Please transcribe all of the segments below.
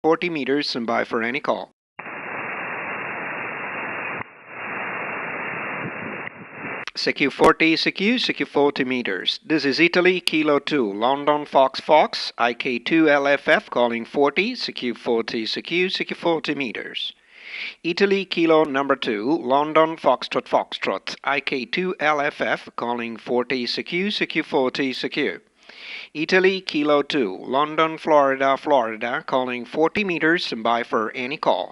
40 meters, and by for any call. CQ40, CQ 40 meters. This is Italy, Kilo 2, London, Fox, Fox, IK2LFF, calling 40, CQ40, CQ 40 meters. Italy, Kilo number 2, London, Foxtrot, Foxtrot, IK2LFF, calling 40, CQ 40, CQ. Italy, Kilo 2, London, Florida, Florida, calling 40 meters, and by for any call.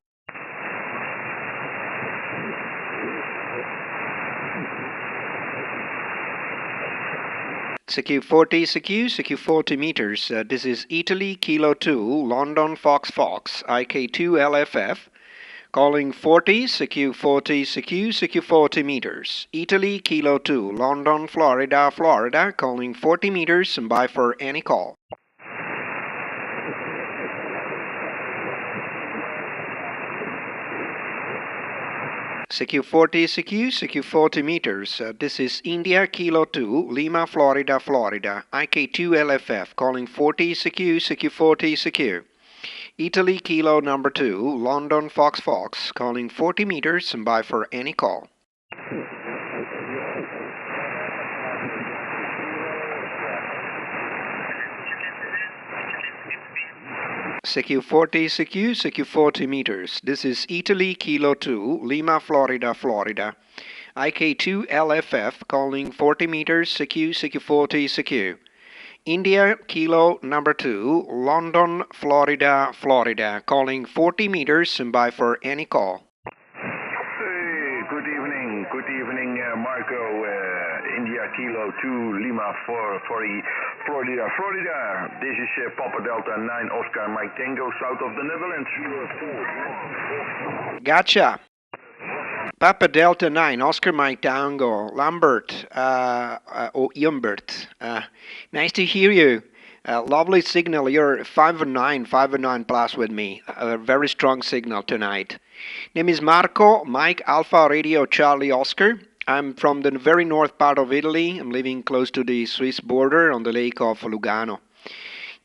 CQ40, CQ 40 meters. This is Italy, Kilo 2, London, Fox, Fox, IK2LFF, calling 40, CQ 40 meters. Italy, Kilo 2, London, Florida, Florida, calling 40 meters, and by for any call. CQ40, CQ 40 meters. This is India, Kilo 2, Lima, Florida, Florida, IK2LFF, calling 40, CQ 40, CQ. Italy, Kilo number 2, London, Fox, Fox, calling 40 meters, and by for any call. CQ40, CQ 40 meters. This is Italy, Kilo 2, Lima, Florida, Florida, IK2LFF, calling 40 meters, CQ 40, CQ. India, Kilo number 2, London, Florida, Florida, calling 40 meters, and by for any call. Hey, good evening, Marco, India, Kilo 2, Lima, 40, Florida, Florida. This is Papa Delta 9, Oscar, Mike Tango, south of the Netherlands. Gotcha. Papa Delta 9, Oscar Mike Tango, Lambert, or Humbert. Nice to hear you. Lovely signal. You're 5 and 9 plus with me. A very strong signal tonight. Name is Marco, Mike Alpha Radio Charlie Oscar. I'm from the very north part of Italy. I'm living close to the Swiss border on the lake of Lugano.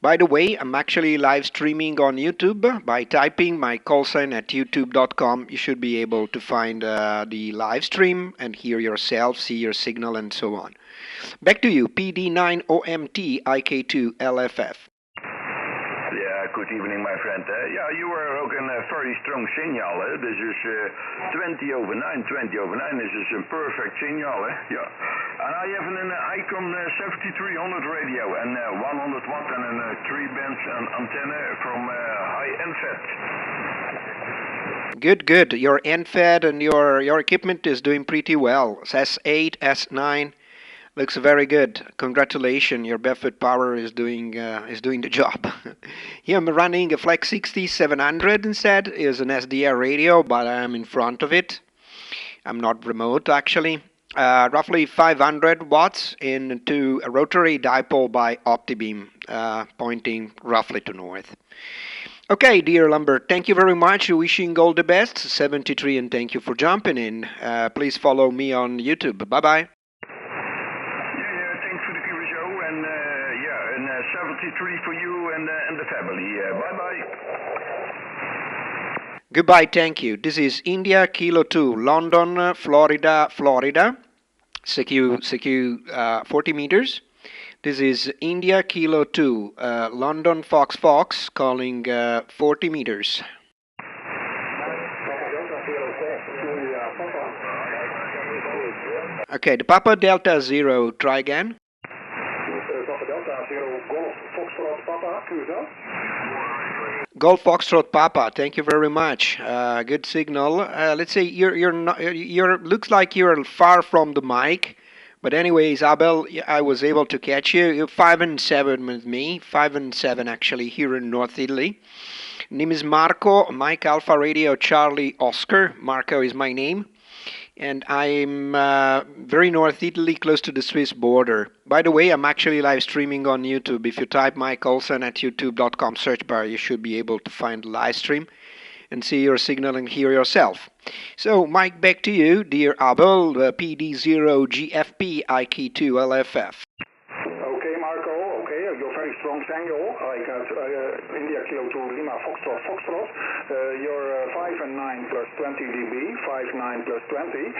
By the way, I'm actually live streaming on YouTube. By typing my call sign at youtube.com, you should be able to find the live stream and hear yourself, see your signal, and so on. Back to you, PD9OMT IK2LFF. Yeah, good evening, my friend. Yeah, you are ook een very strong signaal. This is 20 over 9. 20 over 9 is dus een perfect signaal. Yeah. And I have an Icon 7300 radio and 100 watt and a 3 bands antenna from high NFET. Good. Your NFET and your equipment is doing pretty well. S8, S9. Looks very good. Congratulations, your Bedford Power is doing the job. Here I'm running a Flex 60 700 instead. Is an SDR radio, but I'm in front of it. I'm not remote actually. Roughly 500 watts into a rotary dipole by OptiBeam, pointing roughly to north. Okay, dear Lambert, thank you very much. Wishing all the best. 73, and thank you for jumping in. Please follow me on YouTube. Bye-bye. 73 for you and the family. Bye-bye. Goodbye, thank you. This is India, Kilo 2, London, Florida, Florida. CQ 40 meters. This is India, Kilo 2, London, Fox, Fox, calling 40 meters. Okay, the Papa Delta 0, try again. Golf Foxtrot Papa, thank you very much. Good signal. Let's say you're looks like you're far from the mic, but anyways, Abel, I was able to catch you. You're 5 and 7 with me, 5 and 7 actually here in North Italy. Name is Marco, Mike Alpha Radio Charlie Oscar. Marco is my name. And I'm very North Italy, close to the Swiss border. By the way, I'm actually live streaming on YouTube. If you type Mike Olsen at youtube.com search bar, you should be able to find the live stream and see your signal and hear yourself. So, Mike, back to you, dear Abel, PD0GFP IK2LFF. Okay, Marco. Okay, you're very strong signal. I got India India Kilo 2 Lima Foxtrot Foxtrot. You're 5 and 9 plus 20 dB, 5, 9 plus 20.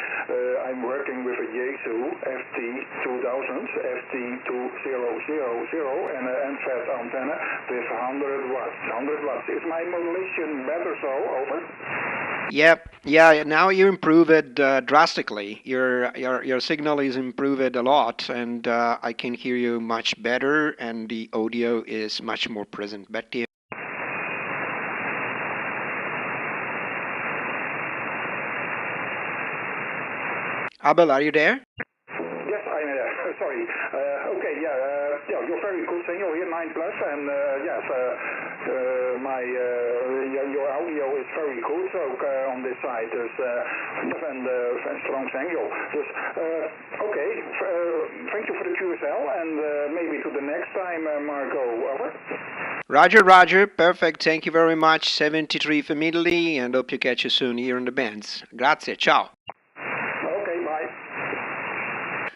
I'm working with a Yaesu FT2000, FT2000, and an MFET antenna with 100 watts. 100 watts. Is my modulation better so? Over? Yep. Yeah. Now you improve it drastically. Your signal is improved a lot, and I can hear you much better, and the audio is much more present. Back to you. Abel, are you there? Yes, I'm there. Sorry. Okay, yeah, you're very good signal here, 9 plus, and yes, your audio is very good. So on this side, there's and strong signal. Dus okay, thank you for the QSL, and maybe to the next time, Marco. Over. Roger, Roger. Perfect. Thank you very much. 73 from Italy, and hope you catch you soon here in the bands. Grazie. Ciao.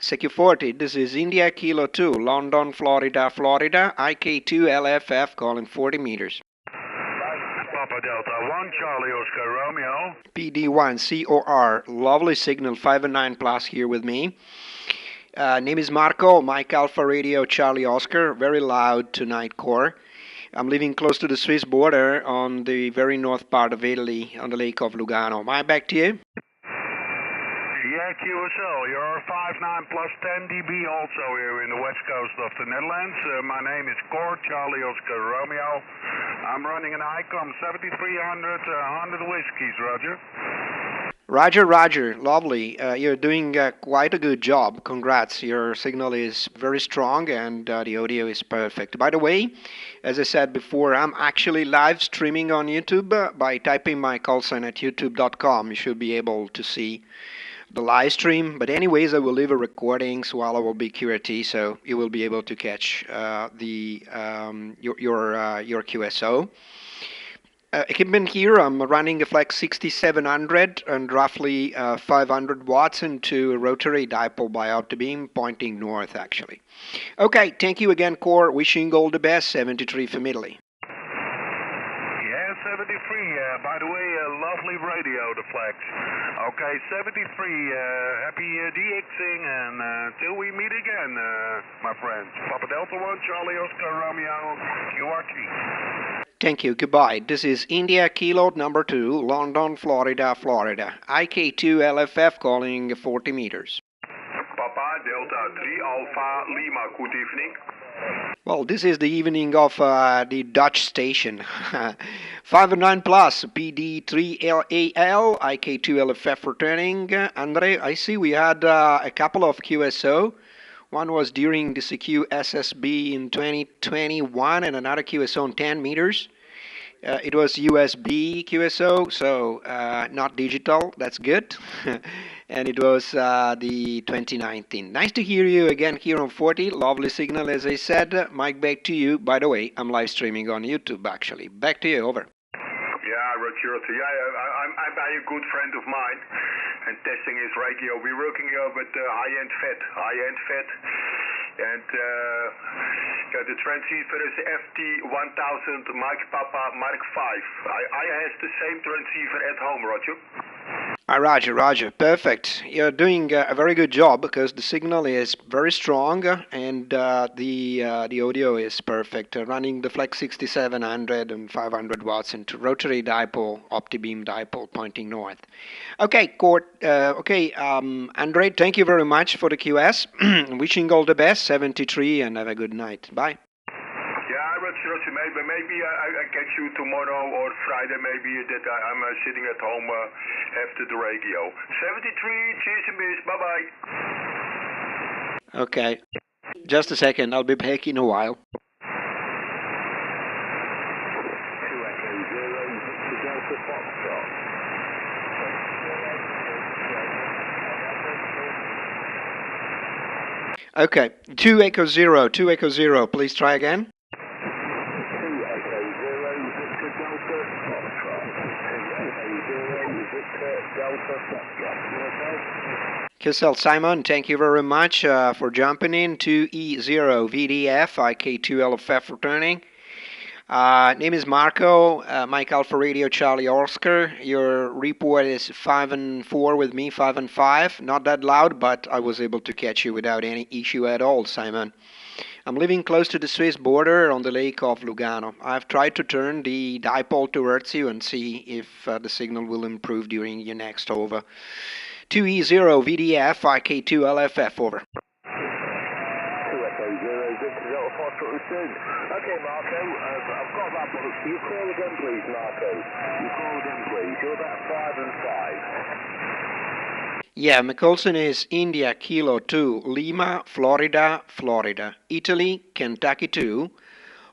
CQ40, this is India Kilo 2, London, Florida, Florida, IK2LFF calling 40 meters. Papa Delta 1, Charlie Oscar Romeo. PD1, COR, lovely signal, 5 and 9 plus here with me. Name is Marco, Mike Alpha Radio, Charlie Oscar, very loud tonight core. I'm living close to the Swiss border on the very north part of Italy, on the lake of Lugano. Am I back to you? Yeah, QSL, you're 5.9 plus 10 dB also here in the west coast of the Netherlands. My name is Cor, Charlie Oscar Romeo. I'm running an ICOM 7300, 100 whiskies, Roger. Roger, Roger, lovely. You're doing quite a good job. Congrats. Your signal is very strong and the audio is perfect. By the way, as I said before, I'm actually live streaming on YouTube by typing my call sign at youtube.com. You should be able to see the live stream, but anyways, I will leave a recordings while I will be QRT, so you will be able to catch your QSO. Equipment here, I'm running a Flex 6700 and roughly 500 watts into a rotary dipole by Optibeam pointing north actually. Okay, thank you again, Core. Wishing all the best. 73 from Italy. 73, by the way, lovely radio, the Flex. Okay, 73, happy DXing, and till we meet again, my friends. Papa Delta 1, Charlie Oscar Romeo, QRT. Thank you, goodbye. This is India Kilo number 2, London, Florida, Florida. IK2LFF calling 40 meters. Papa Delta 3 Alpha Lima, good evening. Well, this is the evening of the Dutch station. 5 and 9 plus, PD3LAL, IK2LFF returning. Andre, I see we had a couple of QSO. One was during the CQ SSB in 2021 and another QSO on 10 meters. It was USB QSO, so not digital. That's good. And it was the 2019. Nice to hear you again here on 40. Lovely signal, as I said. Mike, back to you. By the way, I'm live streaming on YouTube, actually. Back to you. Over. Yeah, Roger. Yeah, I'm by a good friend of mine, and testing his radio. We're working with high-end FET. And the transceiver is FT1000 Mike Papa Mark 5. I have the same transceiver at home, Roger. Roger. Perfect. You're doing a very good job because the signal is very strong and the audio is perfect. Running the Flex 6700 and 500 watts into rotary dipole, Optibeam dipole pointing north. Okay, Court. Andre, thank you very much for the QS. Wishing all the best. 73 and have a good night. Bye. Yeah, Roger, maybe I catch you tomorrow or Friday, maybe that I'm sitting at home after the radio. 73, cheers and miss, bye-bye. Okay, just a second, I'll be back in a while. Okay, 2 Echo 0, 2 Echo 0, please try again. QSL Simon, thank you very much for jumping in. 2E0 VDF, IK2LFF returning. Name is Marco, Mike Alpha Radio Charlie Oscar. Your report is 5-4 with me, 5-5. Not that loud, but I was able to catch you without any issue at all, Simon. I'm living close to the Swiss border on the lake of Lugano. I've tried to turn the dipole towards you and see if the signal will improve during your next over. 2E0 VDF IK2LFF over. Okay, Marco, I've got that, but you call again, please, Marco. You call again, please. You're about 5-5. Yeah, McColson is India, Kilo 2, Lima, Florida, Florida, Italy, Kentucky 2,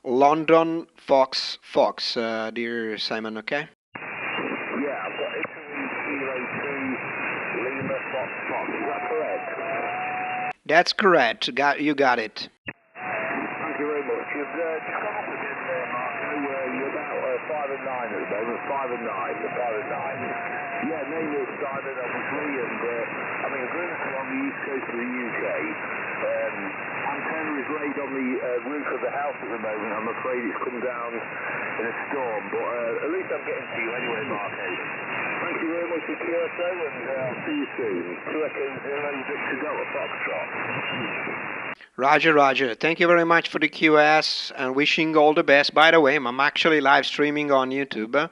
London, Fox, Fox, dear Simon, okay? Yeah, I've got Italy, Kilo 2, Lima, Fox, Fox. Is that correct? That's correct. You got it. Thank you very much. You've just come up again there, Marco. You're about 5-9 at the moment. 5-9. 5-9. Yeah, name is Simon, obviously, and I'm currently on the east coast of the UK. Antenna is laid on the roof of the house at the moment. I'm afraid it's come down in a storm, but at least I'm getting to you anyway, Marco. Thank you very much for QSO, and I'll see you soon. 2 Echo 0 Victor Delta Foxtrot. Roger, Roger. Thank you very much for the QS and wishing all the best. By the way, I'm actually live streaming on YouTube.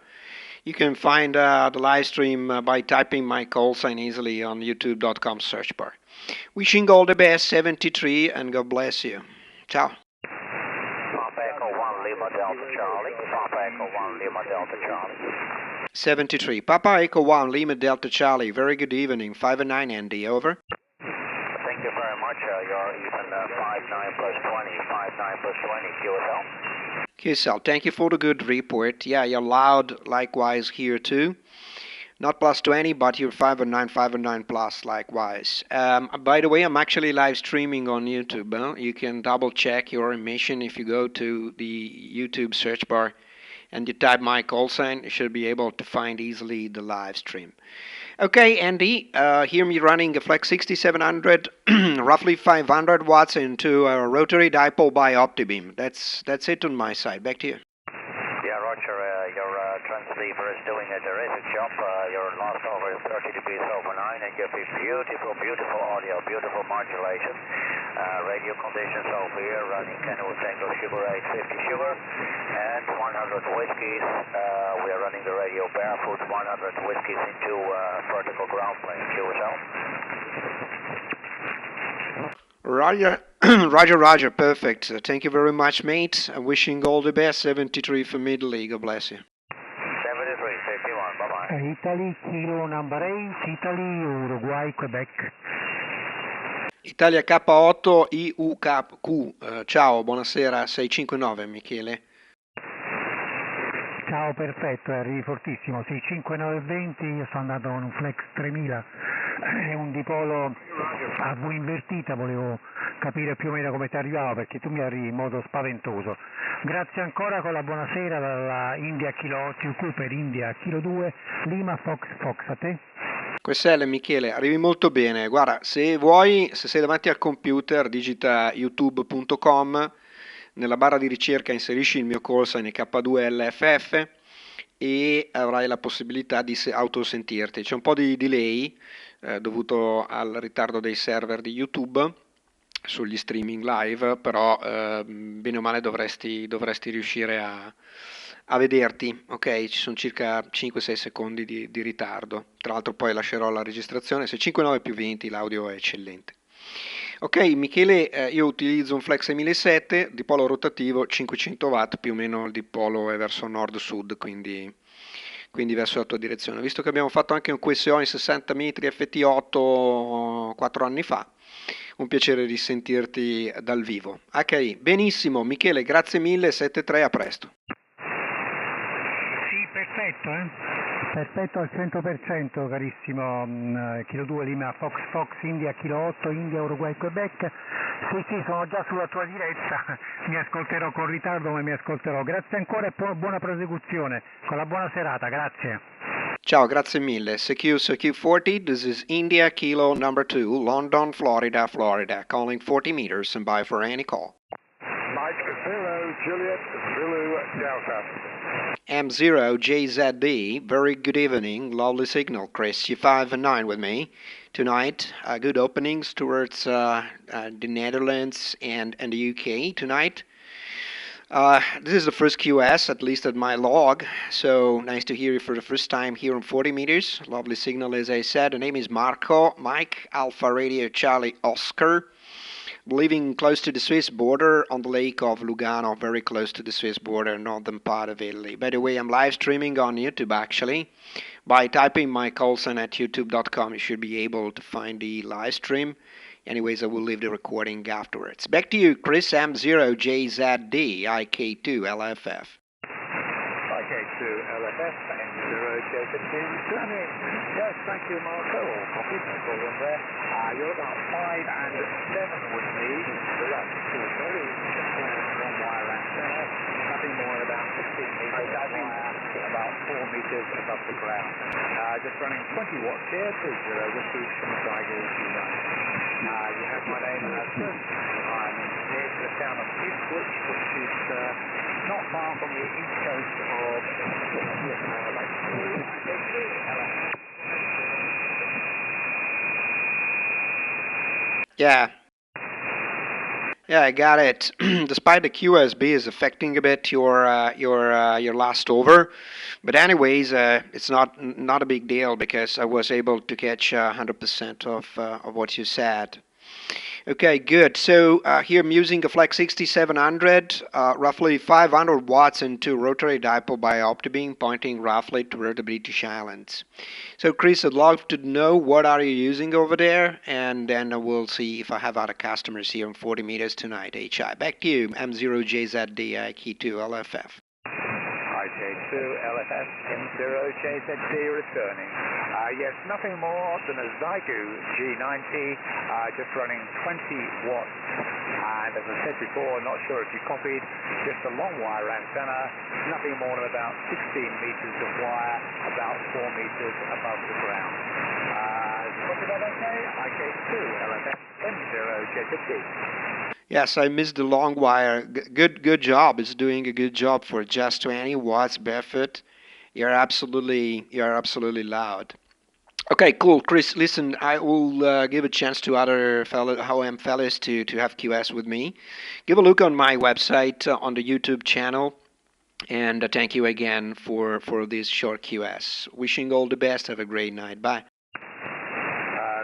You can find the live stream by typing my call sign easily on youtube.com search bar. Wishing all the best, 73, and God bless you. Ciao. Papa Echo 1 Lima Delta Charlie. Papa Echo 1 Lima Delta Charlie. 73. Papa Echo 1 Lima Delta Charlie. Very good evening. 5-9 Andy, over. Thank you very much. You're even 5-9 plus 20. 5-9 plus 20 QSL. QSL, thank you for the good report. Yeah, you're loud likewise here too. Not plus 20, but you're 5-9 plus likewise. By the way, I'm actually live streaming on YouTube. You can double check your emission if you go to the YouTube search bar and you type my call sign. You should be able to find easily the live stream. Okay, Andy, hear me running a Flex 6700, roughly 500 watts into a rotary dipole by OptiBeam. That's it on my side. Back to you. Yeah, Roger, your transceiver is doing a terrific job. Your last over is 30 degrees over 9, and you have beautiful audio, beautiful modulation. Radio conditions over here, running Canoe Tango Sugar 850 Sugar, and 100 whiskies. We are running the radio barefoot, 100 whiskies into vertical ground plane, QSL. Roger, Roger, perfect. Thank you very much, mate. Wishing all the best. 73 for Middle East. God bless you. 73, 51, bye-bye. Italy, Kilo number 8, Italy, Uruguay, Quebec. Italia K8 IUKQ. Ciao, buonasera. 659, Michele. Ciao, perfetto, arrivi fortissimo. Sì, 5920, io sto andando con un Flex 3000 e un dipolo a V invertita, volevo capire più o meno come ti arrivava perché tu mi arrivi in modo spaventoso. Grazie ancora, con la buonasera dalla India Kilo 8 Cooper, India Kilo 2, Lima Fox Fox, a te? QSL, Michele, arrivi molto bene. Guarda, se vuoi, se sei davanti al computer, digita youtube.com, nella barra di ricerca inserisci il mio call sign IK2LFF e avrai la possibilità di autosentirti. C'è un po' di delay dovuto al ritardo dei server di YouTube sugli streaming live, però bene o male dovresti riuscire a vederti, ok? Ci sono circa 5-6 secondi di ritardo. Tra l'altro poi lascerò la registrazione. Se 5-9 più 20 l'audio è eccellente. Ok, Michele, io utilizzo un Flex 1007, dipolo rotativo 500 watt, più o meno il dipolo è verso nord-sud, quindi verso la tua direzione. Visto che abbiamo fatto anche un QSO in 60 metri FT8 4 anni fa, un piacere di sentirti dal vivo. Ok, benissimo, Michele, grazie mille, 7-3, a presto. Sì, perfetto, Perfetto al 100%, carissimo. Kilo 2 Lima Fox Fox, India Kilo 8, India Uruguay Quebec. Sì, sono già sulla tua diretta, mi ascolterò con ritardo, ma mi ascolterò. Grazie ancora e buona prosecuzione, con la buona serata, grazie. Ciao, grazie mille. CQ40, this is India Kilo number 2, London, Florida, calling 40 meters and by for any call. Mike Zulu, Juliet, Zulu Delta. M0JZD, very good evening, lovely signal, Chris. You 5 and 9 with me tonight. Good openings towards the Netherlands and the UK tonight. This is the first QS, at least at my log, so nice to hear you for the first time here on 40 meters. Lovely signal, as I said. The name is Marco, Mike, Alpha Radio, Charlie, Oscar. Living close to the Swiss border on the lake of Lugano, very close to the Swiss border, northern part of Italy. By the way, I'm live streaming on YouTube actually. By typing my call sign at youtube.com, you should be able to find the live stream. Anyways, I will leave the recording afterwards. Back to you, Chris M0JZD, IK2LFF. IK2LFF, M0JZD, returning. Yes, thank you, Marco. All copies, no problem there. You're about 5 and 7 with me. That's two very simple long wire antenna. Nothing more than about 16 meters about 4 meters above the ground. Just running 20 watts here to 0 whiskey from Tiger you have my name as I'm near to the town of Ipswich, which is not far from the east coast of Yeah. Yeah, I got it. Despite the QSB is affecting a bit your last over, but anyways, it's not a big deal because I was able to catch 100% of what you said. Okay, good. So here I'm using a Flex 6700, roughly 500 watts into rotary dipole by OptiBeam, pointing roughly toward the British Islands. So Chris, I'd love to know what are you using over there, and then we'll see if I have other customers here in 40 meters tonight. HI, back to you, M0JZD, IK2LFF. IK2LFF, M0JZD returning. Yes, nothing more than a Zygu G90, just running 20 watts. And as I said before, not sure if you copied, just a long wire antenna, nothing more than about 16 meters of wire, about 4 meters above the ground. Copy that okay? IK2LFF, M0JZD. Yes, I missed the long wire. Good job. It's doing a good job for just 20 watts barefoot. You're absolutely loud. Okay, cool, Chris. Listen, I will give a chance to other fellas to have QS with me. Give a look on my website on the YouTube channel, and thank you again for this short QS. Wishing all the best. Have a great night. Bye.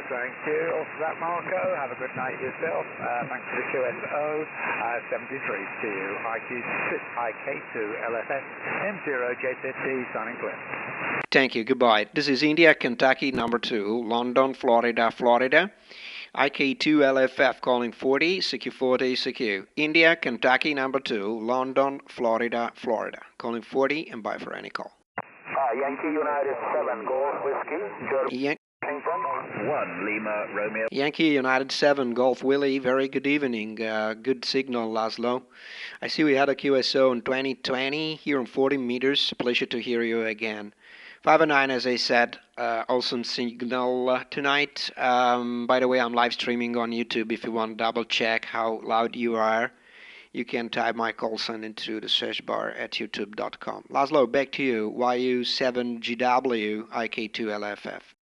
Thank you. Also that, Marco. Have a good night yourself. Thanks for the QSO 73 to you. IK2LFF M0JZD signing clear. Thank you. Goodbye. This is India, Kentucky, number 2, London, Florida, Florida. IK2LFF calling 40, CQ40, CQ. India, Kentucky, number 2, London, Florida, Florida. Calling 40 and bye for any call. Yankee United 7 Golf Whiskey. 1 Lima Romeo. Yankee United 7 Golf Willie, very good evening. Good signal, Laszlo. I see we had a QSO in 2020 here on 40 meters. Pleasure to hear you again. 5 and 9, as I said, awesome signal tonight. By the way, I'm live streaming on YouTube. If you want to double check how loud you are, you can type my call sign into the search bar at youtube.com. Laszlo, back to you. YU7GW IK2LFF.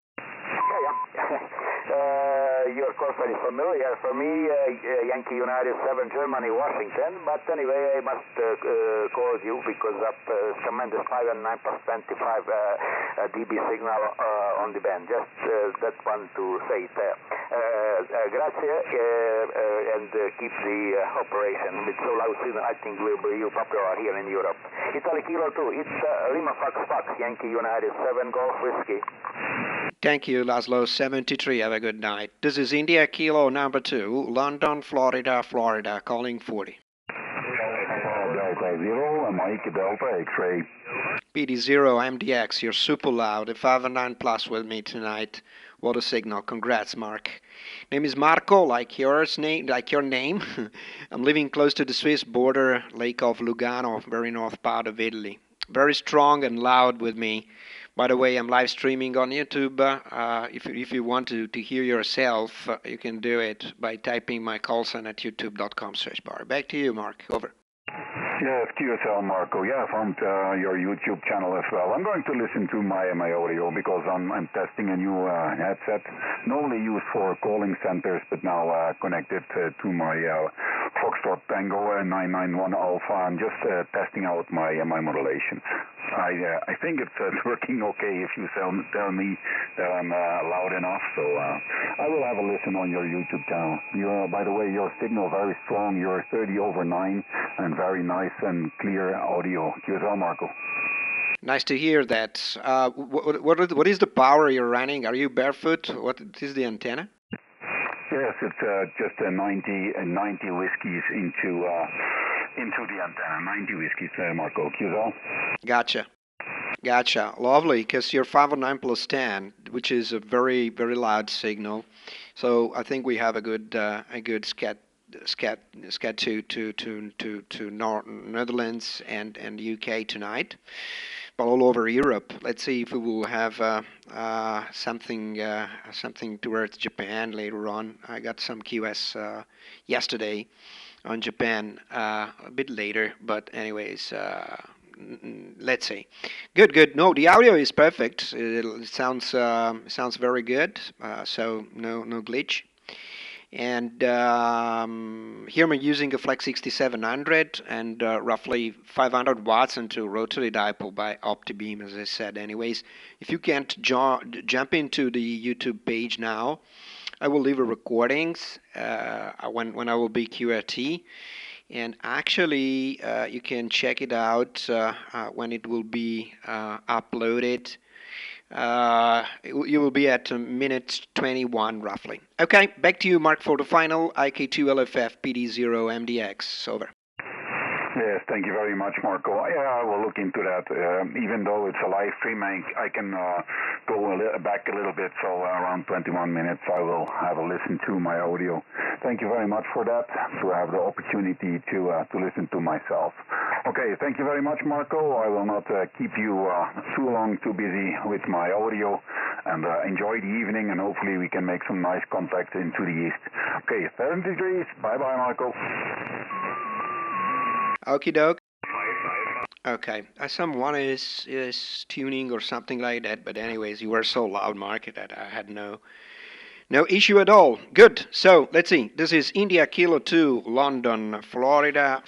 Your call sign is familiar for me, Yankee United 7 Germany, Washington, but anyway I must call you because of tremendous 5 and 9 plus 25 dB signal on the band. Just that one to say it. Grazie and keep the operation. It's so loud signal, I think will be popular here in Europe. Italy Kilo 2, it's Lima Fox Fox, Yankee United 7 Golf Whiskey. Thank you, Laszlo. 73. Have a good night. This is India Kilo number 2, London, Florida, Florida, calling 40. Delta 0, Mike Delta X-ray. PD0 MDX, you're super loud. A 5 and 9 plus with me tonight. What a signal. Congrats, Mark. Name is Marco, like your name. I'm living close to the Swiss border, Lake of Lugano, very north part of Italy. Very strong and loud with me. By the way, I'm live streaming on YouTube. If you want to hear yourself, you can do it by typing my call sign at youtube.com search bar. Back to you, Mark. Over. Yes, QSL Marco. Yeah, I found your YouTube channel as well. I'm going to listen to my audio because I'm testing a new headset, normally used for calling centers, but now connected to my Foxtrot Tango 991 Alpha. I'm just testing out my modulations. I think it's working okay if you tell me that I'm loud enough. So I will have a listen on your YouTube channel. By the way, your signal very strong. You're 30/9 and very nice and clear audio. QSL Marco. Nice to hear that. What is the power you're running? Are you barefoot? What is the antenna? Yes, it's just a 90 whiskies into the antenna. 90 whiskies, Marco. QSL. Gotcha. Lovely, because you're 509 plus 10, which is a very, very loud signal. So I think we have a good scat to Netherlands and UK tonight, but all over Europe. Let's see if we will have something towards Japan later on. I got some QS yesterday on Japan a bit later, but anyways. Let's see. Good. No, the audio is perfect. It sounds very good. So no glitch. And here I'm using a Flex 6700 and roughly 500 watts into rotary dipole by OptiBeam, as I said. Anyways, if you can't jump into the YouTube page now, I will leave a recordings when I will be QRT. And actually, you can check it out when it will be uploaded. You will be at minute 21 roughly. Okay, back to you, Mark, for the final IK2LFF PD0 MDX. Over. Yes, thank you very much, Marco. Yeah, I will look into that. Even though it's a live stream, I can go back a little bit, so around 21 minutes I will have a listen to my audio. Thank you very much for that, to have the opportunity to listen to myself. Okay, thank you very much, Marco. I will not keep you too long, too busy with my audio, and enjoy the evening, and hopefully we can make some nice contact into the east. Okay, 7 degrees. Bye-bye, Marco. Okie doke. Okay, someone is tuning or something like that. But anyways, you were so loud, Mark, that I had no issue at all. Good. So let's see. This is India Kilo 2, London, Florida,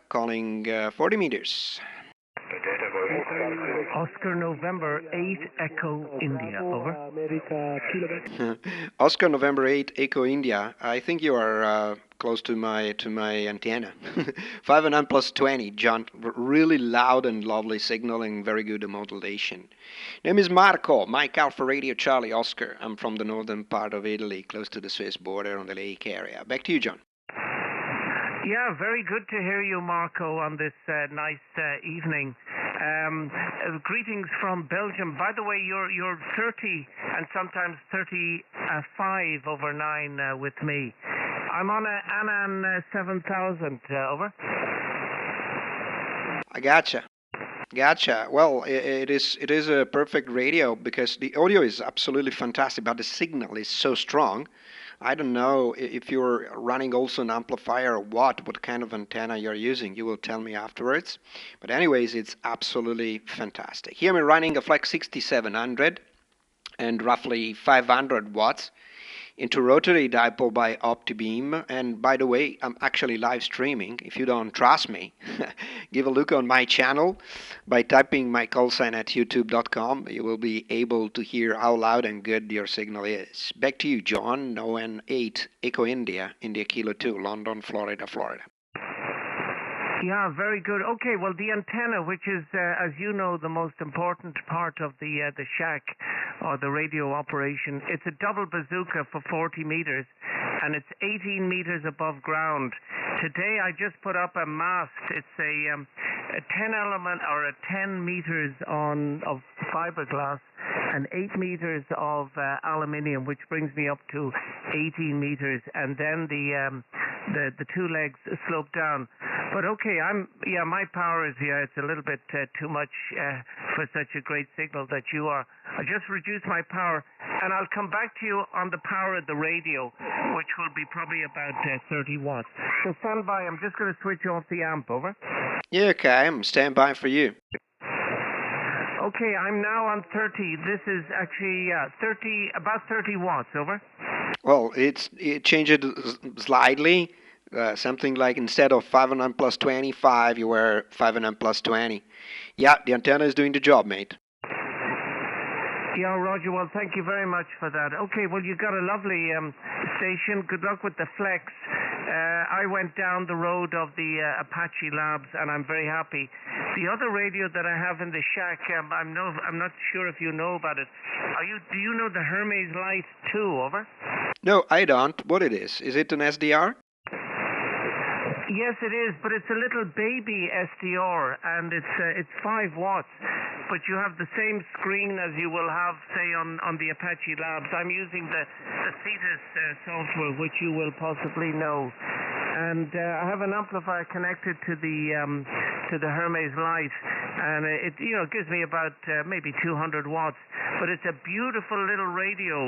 calling 40 meters. Oscar November 8 Echo India. Over. Oscar November 8 Echo India. I think you are close to my antenna. 509 plus 20, John. Really loud and lovely signaling, very good modulation. Name is Marco, Mike Alpha Radio Charlie Oscar. I'm from the northern part of Italy, close to the Swiss border on the lake area. Back to you, John. Yeah, very good to hear you, Marco, on this nice evening. Greetings from Belgium. By the way, you're 30 and sometimes 35/9 with me. I'm on a Anan 7000. Over. I gotcha. Well, it is a perfect radio because the audio is absolutely fantastic, but the signal is so strong. I don't know if you're running also an amplifier or what kind of antenna you're using. You will tell me afterwards. But anyways, it's absolutely fantastic. Here I'm running a Flex 6700 and roughly 500 watts into rotary dipole by OptiBeam. And by the way, I'm actually live streaming. If you don't trust me, give a look on my channel by typing my call sign at youtube.com. You will be able to hear how loud and good your signal is. Back to you, John. ON8 Echo India, India Kilo 2, London, Florida. Yeah, very good. Okay, well, the antenna, which is, as you know, the most important part of the shack or the radio operation, it's a double bazooka for 40 meters, and it's 18 meters above ground. Today, I just put up a mast. It's a 10 element or a 10 meters of fiberglass and 8 meters of aluminium, which brings me up to 18 meters, and then the two legs slope down. But okay, my power is here. It's a little bit too much for such a great signal that you are. I just reduced my power, and I'll come back to you on the power of the radio, which will be probably about 30 watts. So stand by. I'm just going to switch off the amp. Over. Yeah, okay, I'm standing by for you. Okay, I'm now on 30. This is actually about 30 watts, over. Well, it changed slightly. Something like instead of 500 plus 25, you were 500 plus 20. Yeah, the antenna is doing the job, mate. Yeah, Roger, well, thank you very much for that. Okay, well, you got a lovely station. Good luck with the flex. I went down the road of the Apache Labs, and I'm very happy. The other radio that I have in the shack, I'm not sure if you know about it. Do you know the Hermes Light 2, over? No, I don't. What it is? Is it an SDR? Yes, it is, but it's a little baby SDR, and it's 5 watts. But you have the same screen as you will have, say, on the Apache Labs. I'm using the Cetus software, which you will possibly know. And I have an amplifier connected to the Hermes Light, and it gives me about maybe 200 watts. But it's a beautiful little radio.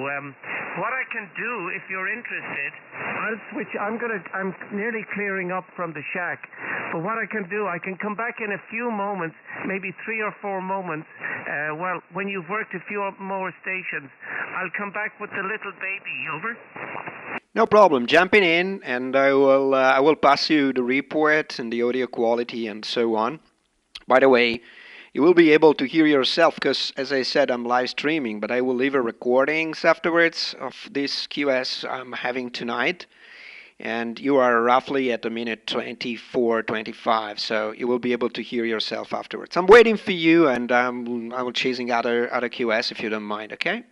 What I can do, if you're interested, I'll switch. I'm nearly clearing up from the shack. But what I can do, I can come back in a few moments, maybe 3 or 4 moments. When you've worked a few more stations, I'll come back with the little baby. Over. No problem. Jumping in, and I will pass you the report and the audio quality and so on. By the way, you will be able to hear yourself because, as I said, I'm live streaming, but I will leave a recordings afterwards of this QS I'm having tonight. And you are roughly at a minute 24, 25, so you will be able to hear yourself afterwards. I'm waiting for you, and I will chasing other QS if you don't mind, okay?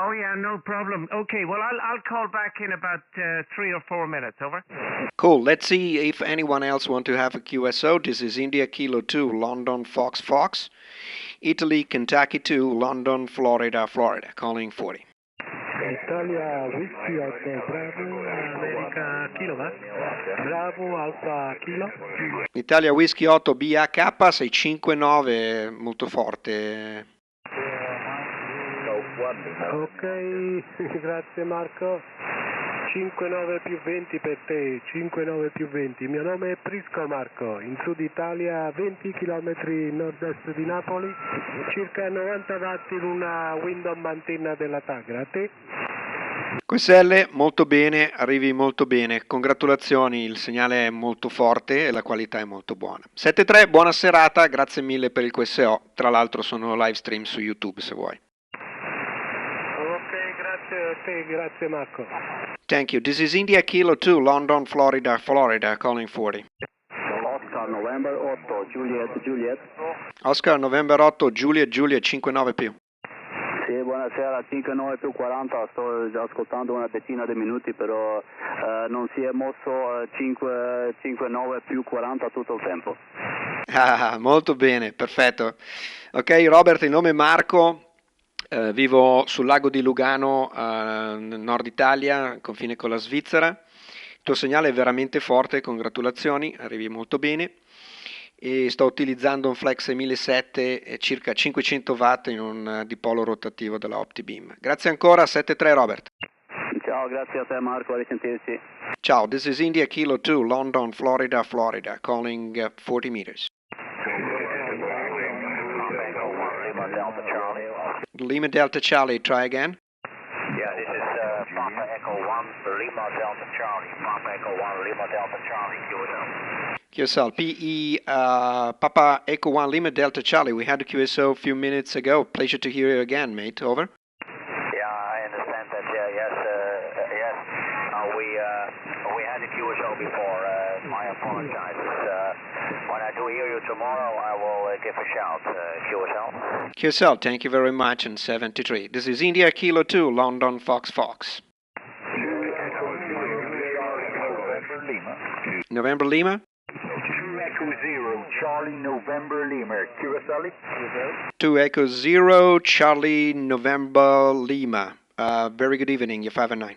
Oh yeah, no problem. Okay, well I'll call back in about 3 or 4 minutes. Over. Cool. Let's see if anyone else want to have a QSO. This is India Kilo 2, London Fox Fox, Italy Kentucky 2, London Florida Florida, calling 40. Italia Whiskey 8, Bravo, America Kilo, va? Bravo, Alfa Kilo. Italia Whisky 8 BHK 659, molto forte. Ok, grazie Marco. 59 più 20 per te, 59 più 20. Il mio nome è Prisco Marco, in Sud Italia, 20 km nord-est di Napoli, circa 90 watt in una Windom antenna della Tagra. A te? QSL, molto bene, arrivi molto bene, congratulazioni, il segnale è molto forte e la qualità è molto buona. 7-3, buona serata, grazie mille per il QSO, tra l'altro sono live stream su YouTube se vuoi. Ok, grazie a te, grazie Marco. Thank you, this is India Kilo 2, London, Florida, Florida, calling 40. Oscar November 8, Juliet. Oscar November 8, Juliet 59 più. Sì, buonasera, 59 più 40, sto ascoltando una decina di minuti, però non si è mosso 59 più 40 tutto il tempo. Ah, molto bene, perfetto. Ok, Robert, il nome è Marco, vivo sul lago di Lugano, nord Italia, confine con la Svizzera. Il tuo segnale è veramente forte, congratulazioni, arrivi molto bene. E sto utilizzando un Flex 1007 circa 500 watt in un dipolo rotativo della OptiBeam. Grazie ancora, 7-3 Robert. Ciao, grazie a te Marco, a risentirci. Ciao, this is India Kilo 2, London, Florida, Florida, calling 40 meters. Lima Delta Charlie, try again. Yeah, this is Papa Echo 1, Lima Delta Charlie. Papa Echo 1, Lima Delta Charlie, QSL. QSL, PE, Papa Echo 1 Lima Delta Charlie. We had a QSO a few minutes ago. Pleasure to hear you again, mate. Over. Yeah, I understand that. Yes. We had a QSO before. I apologize. When I do hear you tomorrow, I will give a shout. QSL. QSL, thank you very much. And 73. This is India Kilo 2, London Fox Fox. November Lima. 2 Echo 0, Charlie November Lima, QSL. 2 Echo 0, Charlie November Lima. Very good evening, you're 5 and 9.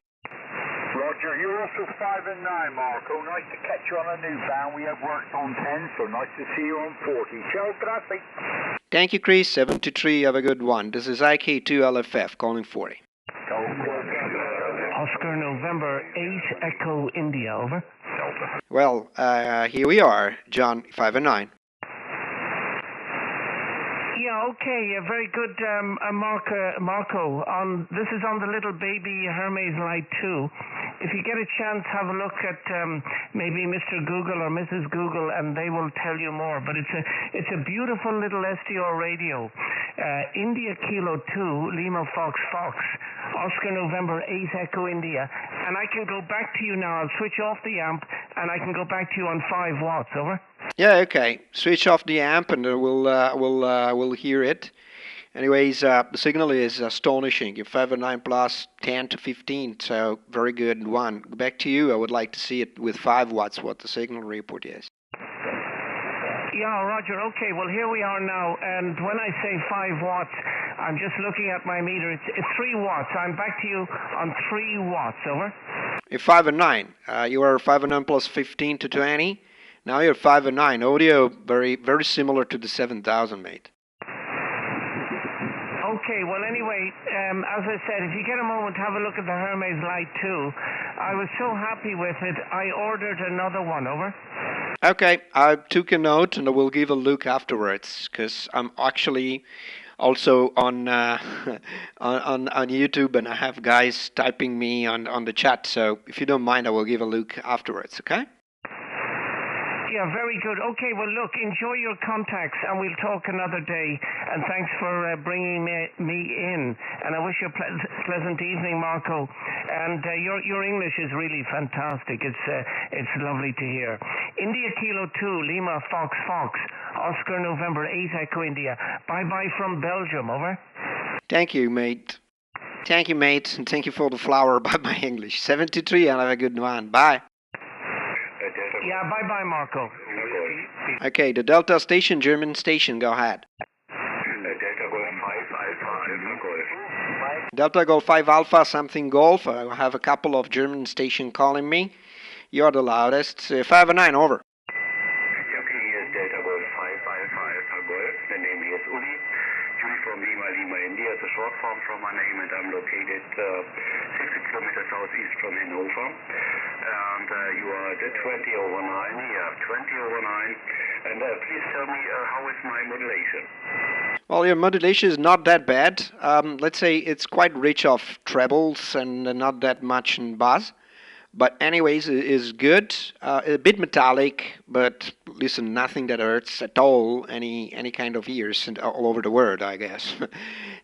Roger, you're also 5 and 9, Marco. Nice to catch you on a new band. We have worked on 10, so nice to see you on 40. Ciao, grazie. Thank you, Chris. 73, have a good one. This is IK2LFF, calling 40. Oscar November 8 Echo India, over. Delta. Well, here we are, John 5 and 9. Yeah, okay, very good, Marco. This is on the little baby Hermes Light 2. If you get a chance, have a look at maybe Mr. Google or Mrs. Google, and they will tell you more. But it's a beautiful little SDR radio. India Kilo 2, Lima Fox Fox, Oscar November 8 Echo India. And I can go back to you now. I'll switch off the amp, and I can go back to you on 5 watts. Over. Yeah, okay. Switch off the amp and we'll hear it. Anyways, the signal is astonishing. Your 5 and 9 plus 10 to 15, so very good one. Back to you. I would like to see it with 5 watts, what the signal report is. Yeah, Roger. Okay, well, here we are now, and when I say 5 watts, I'm just looking at my meter. It's 3 watts. I'm back to you on 3 watts. Over. You're 5 and 9. You are 5 and 9 plus 15 to 20. Now you're 5 and 9. Audio very similar to the 7000, mate. Okay, well, anyway, as I said, if you get a moment, have a look at the Hermes Light 2. I was so happy with it, I ordered another one. Over. Okay, I took a note and I will give a look afterwards, because I'm actually also on on YouTube, and I have guys typing me on the chat. So if you don't mind, I will give a look afterwards. Okay? Yeah, very good. Okay, well, look, enjoy your contacts, and we'll talk another day. And thanks for bringing me in. And I wish you a pleasant evening, Marco. And your English is really fantastic. It's lovely to hear. India Kilo 2, Lima Fox Fox, Oscar November 8 Echo India. Bye-bye from Belgium. Over. Thank you, mate. Thank you, mate. And thank you for the flower by my English. 73, and have a good one. Bye. Yeah, bye-bye, Marco. Okay, the Delta station, German station, go ahead. Delta Golf 5 Alpha, something Golf. I have a couple of German station calling me. You're the loudest. 5 and 9, over. Delta Golf 555 Golf. The name is Uli. Uniform Lima, Lima, India. It's a short form from my name, and I'm located 60 kilometers southeast from Hannover. And you are at 20 over 9. Yeah, 20 over 9. And please tell me, how is my modulation? Well, your modulation is not that bad. Let's say it's quite rich of trebles and not that much in bass. But anyways, it is good. A bit metallic, but listen, nothing that hurts at all any kind of ears all over the world, I guess.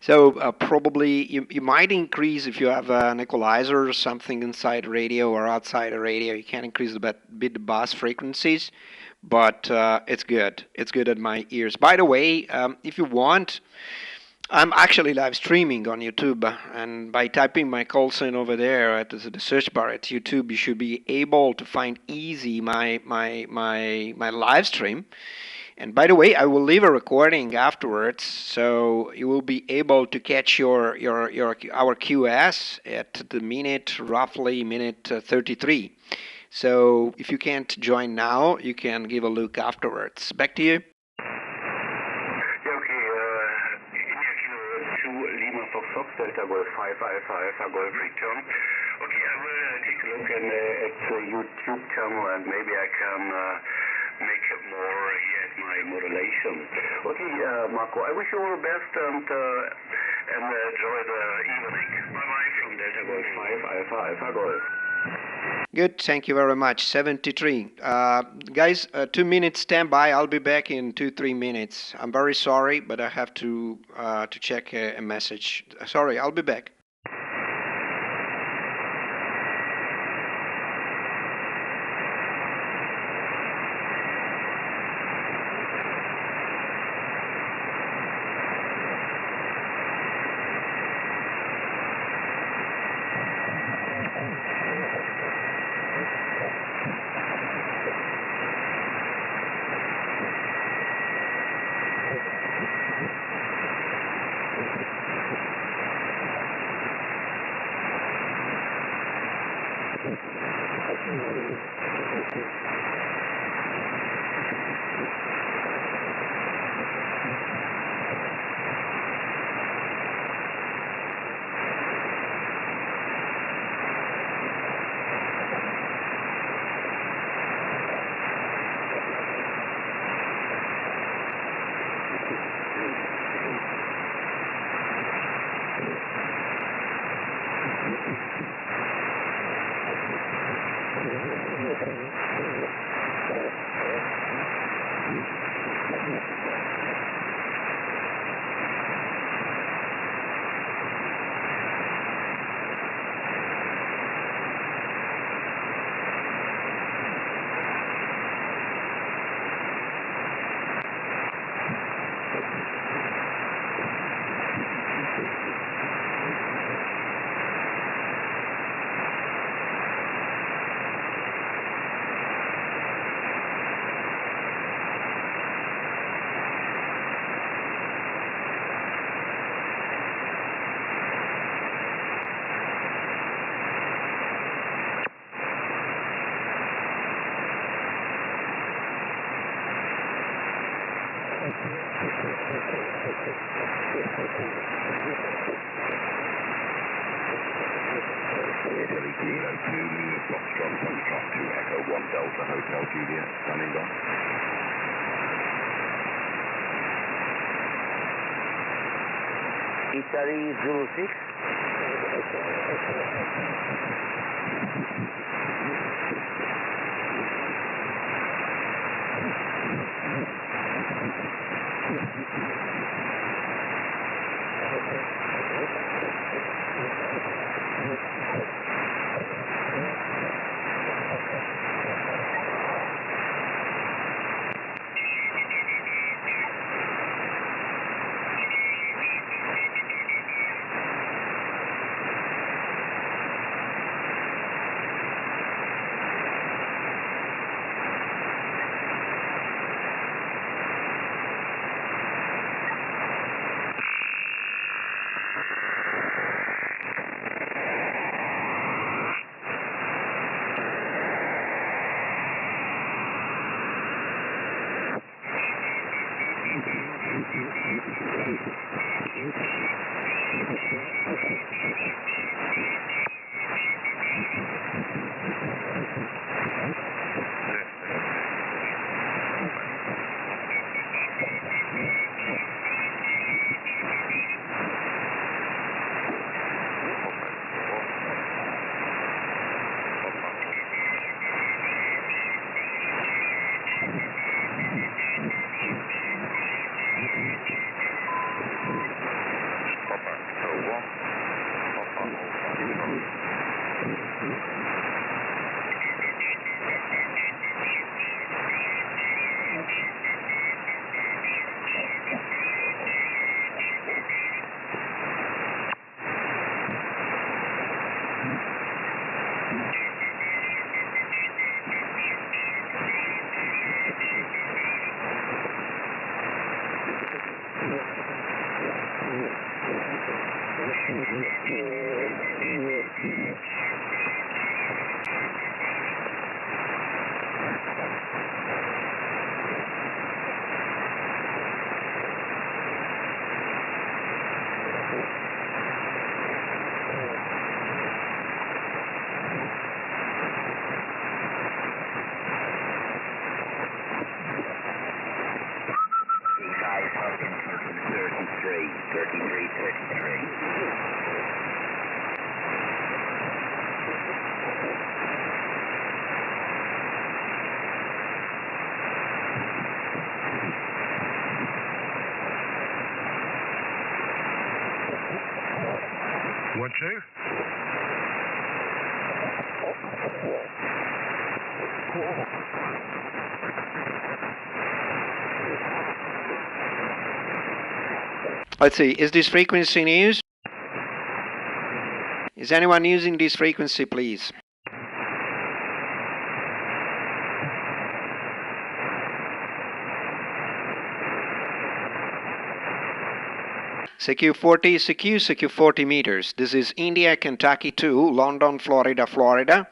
So probably you might increase if you have an equalizer or something inside the radio or outside the radio. You can increase a bit the bass frequencies, but it's good. It's good at my ears. By the way, if you want, I'm actually live streaming on YouTube, and by typing my call sign over there at the search bar at YouTube, you should be able to find easy my live stream. And by the way, I will leave a recording afterwards, so you will be able to catch our QS at the roughly minute 33. So if you can't join now, you can give a look afterwards. Back to you. Delta Golf 555 Golf Return. Okay, I will take a look at the YouTube channel, and maybe I can make it more here at my modulation. Okay, Marco, I wish you all the best, and enjoy the evening. Bye-bye from Delta Golf 555 Golf. Good, thank you very much. 73. Guys, 2 minutes standby. I'll be back in 2-3 minutes. I'm very sorry, but I have to check a message. Sorry, I'll be back. Italy Kilo 2, Lima Foxtrot, Foxtrot 2, Echo 1 Delta Hotel Juliet, standing by. Italy Zulu 6. One, two. Let's see, is this frequency in use? Is anyone using this frequency, please? CQ40, CQ 40 meters. This is India, Kentucky 2, London, Florida, Florida.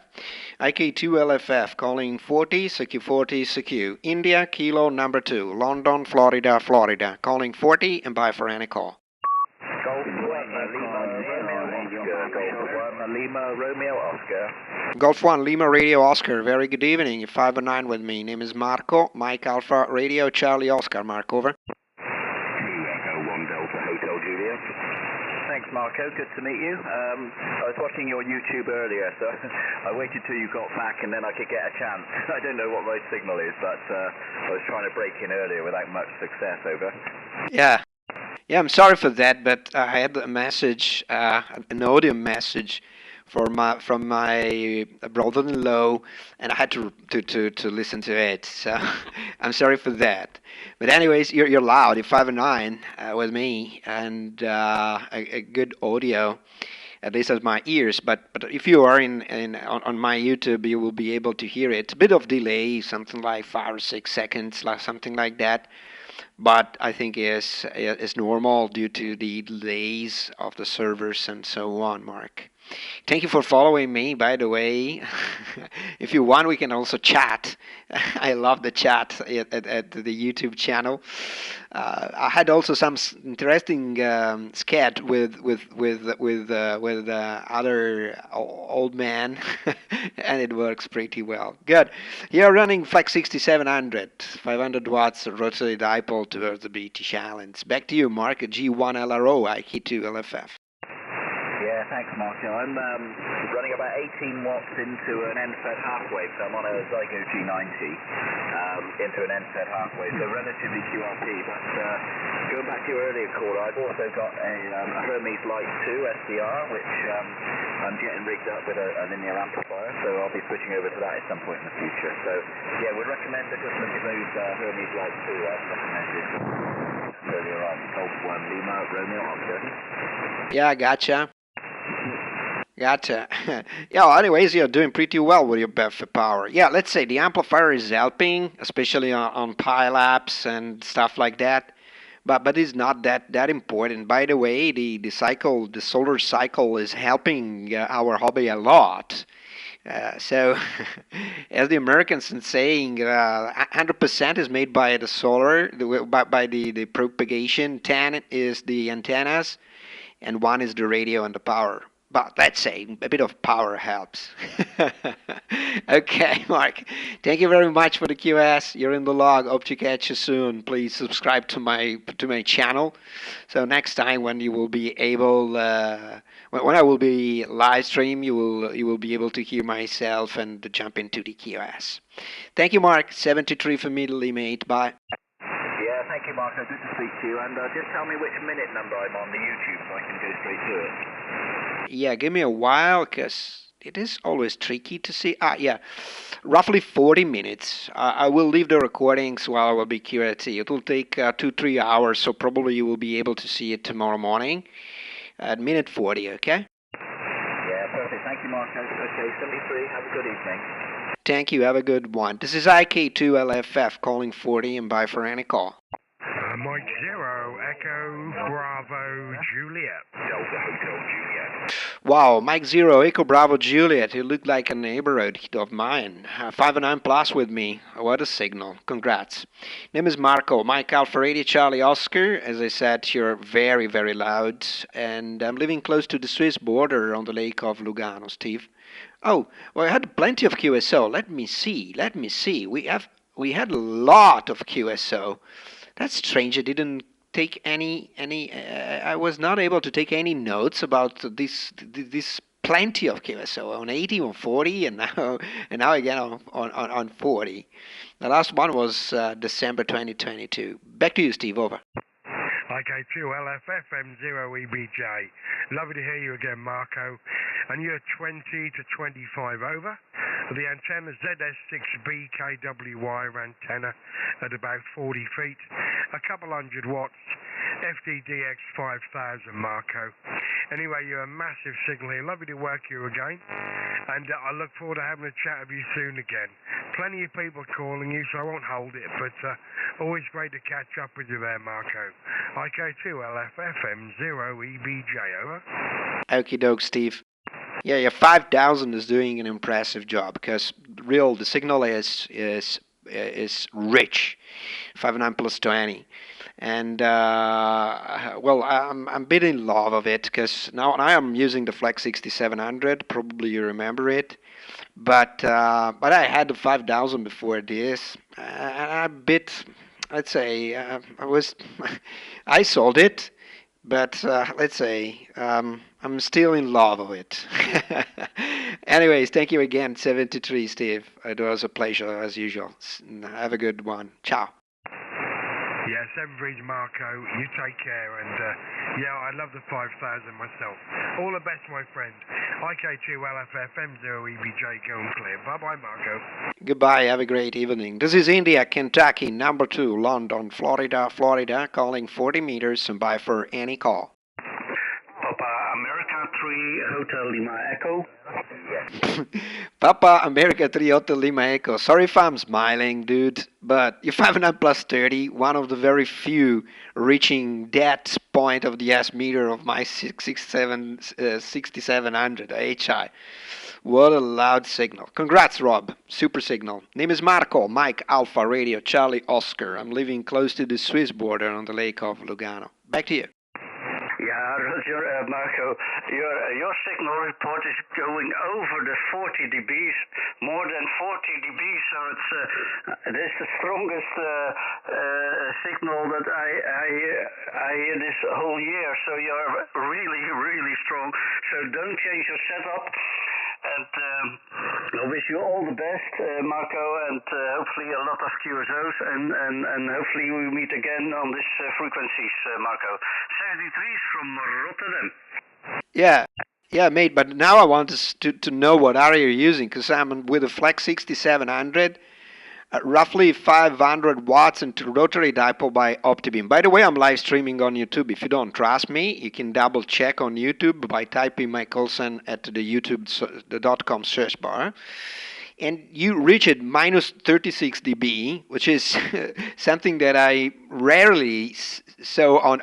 IK2LFF calling 40, CQ40, CQ. India, Kilo number 2, London, Florida, Florida. Calling 40 and bye for any call. Golf 1, Lima, Romeo, Oscar. Golf 1, Lima, Radio Oscar. Very good evening. 509 with me. Name is Marco. Mike Alpha, Radio Charlie Oscar. Mark, over. Thanks, Marco. Good to meet you. I was watching your YouTube earlier, so I waited till you got back and then I could get a chance. I don't know what my signal is, but I was trying to break in earlier without much success, over. Yeah, I'm sorry for that, but I had a message, an audio message from my brother-in-law, and I had to listen to it. So I'm sorry for that. But anyways, you're loud. You're 509 with me, and a good audio, at least as my ears. But if you are on my YouTube, you will be able to hear it. It's a bit of delay, something like 5 or 6 seconds, like something like that. But I think is normal due to the delays of the servers and so on, Mark. Thank you for following me, by the way. If you want, we can also chat. I love the chat at the YouTube channel. I had also some interesting scat with other old man, and it works pretty well. Good. Here running Flex 6700, 500 watts rotated dipole towards the British Islands. Back to you, Mark. G1LRO, IK2LFF. Yeah, thanks, Marco. I'm running about 18 watts into an NFET half-wave, so I'm on a Zygo G90 into an NFET half-wave, so relatively QRP. But going back to your earlier call, I've also got a Hermes Light 2 SDR, which I'm getting rigged up with a linear amplifier, so I'll be switching over to that at some point in the future. So, yeah, would recommend that just look at those Hermes Light 2 as recommended earlier on. Golf 1 Lima Romeo Oscar. Yeah, gotcha. Gotcha. Yeah, anyways, you're doing pretty well with your BEF power. Yeah, let's say the amplifier is helping, especially on pile-ups and stuff like that. But it's not that important. By the way, the solar cycle is helping our hobby a lot. So, as the Americans are saying, 100% is made by the solar, by the propagation. 10 is the antennas, and 1 is the radio and the power. But let's say a bit of power helps. Okay, Mark. Thank you very much for the QS. You're in the log. Hope to catch you soon. Please subscribe to my channel. So next time when you will be able, when I will be live stream, you will be able to hear myself and jump into the QS. Thank you, Mark. 73 for middle mate. Bye. Yeah, thank you, Marco. Good to speak to you. And just tell me which minute number I'm on the YouTube so I can go straight to it. Yeah, give me a while, because it is always tricky to see. Yeah, roughly 40 minutes. I will leave the recordings while I will be QRT. It will take 2-3 hours, so probably you will be able to see it tomorrow morning at minute 40, okay? Yeah, perfect. Thank you, Marco. Okay, 73. Have a good evening. Thank you. Have a good one. This is IK2LFF calling 40 and bye for any call. Mike 0, Echo, Bravo, Juliet, Delta Hotel Juliet. Wow, Mike 0, Echo Bravo Juliet. You look like a neighborhood of mine. 509 plus with me. What a signal. Congrats. Name is Marco. Mike Alpha Radio Charlie Oscar. As I said, you're very, very loud. And I'm living close to the Swiss border on the lake of Lugano, Steve. Oh, well, I had plenty of QSO. Let me see. We had a lot of QSO. That's strange. I didn't take any. I was not able to take any notes about this plenty of QSO on 80, on 40, and now again on 40. The last one was December 2022. Back to you, Steve. Over. IK2LFF M0EBJ. Lovely to hear you again, Marco. And you're 20 to 25 over. The antenna ZS6B KWY antenna at about 40 feet. A couple hundred watts. FDDX 5000, Marco. Anyway, you're a massive signal here. Lovely to work you again. And I look forward to having a chat with you soon again. Plenty of people calling you, so I won't hold it, but always great to catch up with you there, Marco. IK2LFF M0EBJ, over. Okie doke, Steve. Yeah, 5000 is doing an impressive job because the signal is rich. 59 plus 20. And well, I'm a bit in love of it because now I am using the Flex 6700. Probably you remember it, but I had the 5000 before this, and I bit. Let's say I sold it, but let's say I'm still in love with it. Anyways, thank you again, 73, Steve. It was a pleasure as usual. Have a good one. Ciao. Yeah, 73's Marco. You take care, and yeah, I love the 5000 myself. All the best, my friend. IK2LFF M0EBJ going clear. Bye bye, Marco. Goodbye. Have a great evening. This is India, Kentucky, number 2, London, Florida, calling 40 meters and bye for any call. Papa America 3 Hotel Lima Echo. Papa America 3 Hotel Lima Echo. Sorry if I'm smiling, dude, but you're 59 plus 30, one of the very few reaching that point of the S meter of my 6700 HI. What a loud signal. Congrats, Rob. Super signal. Name is Marco, Mike Alpha Radio Charlie Oscar. I'm living close to the Swiss border on the lake of Lugano. Back to you. Yeah, Roger, Marco, your signal report is going over the 40 dBs, more than 40 dBs, so it is the strongest signal that I hear this whole year, so you're really, really strong, so don't change your setup. And I wish you all the best, Marco, and hopefully a lot of QSOs, and hopefully we meet again on these frequencies, Marco. 73 is from Rotterdam. Yeah, mate, but now I want to know what area you're using, because I'm with a Flex 6700, roughly 500 watts into rotary dipole by OptiBeam. By the way, I'm live streaming on YouTube. If you don't trust me, you can double check on YouTube by typing my call sign at the youtube.com search bar. And you reach it minus 36 dB, which is something that I rarely saw on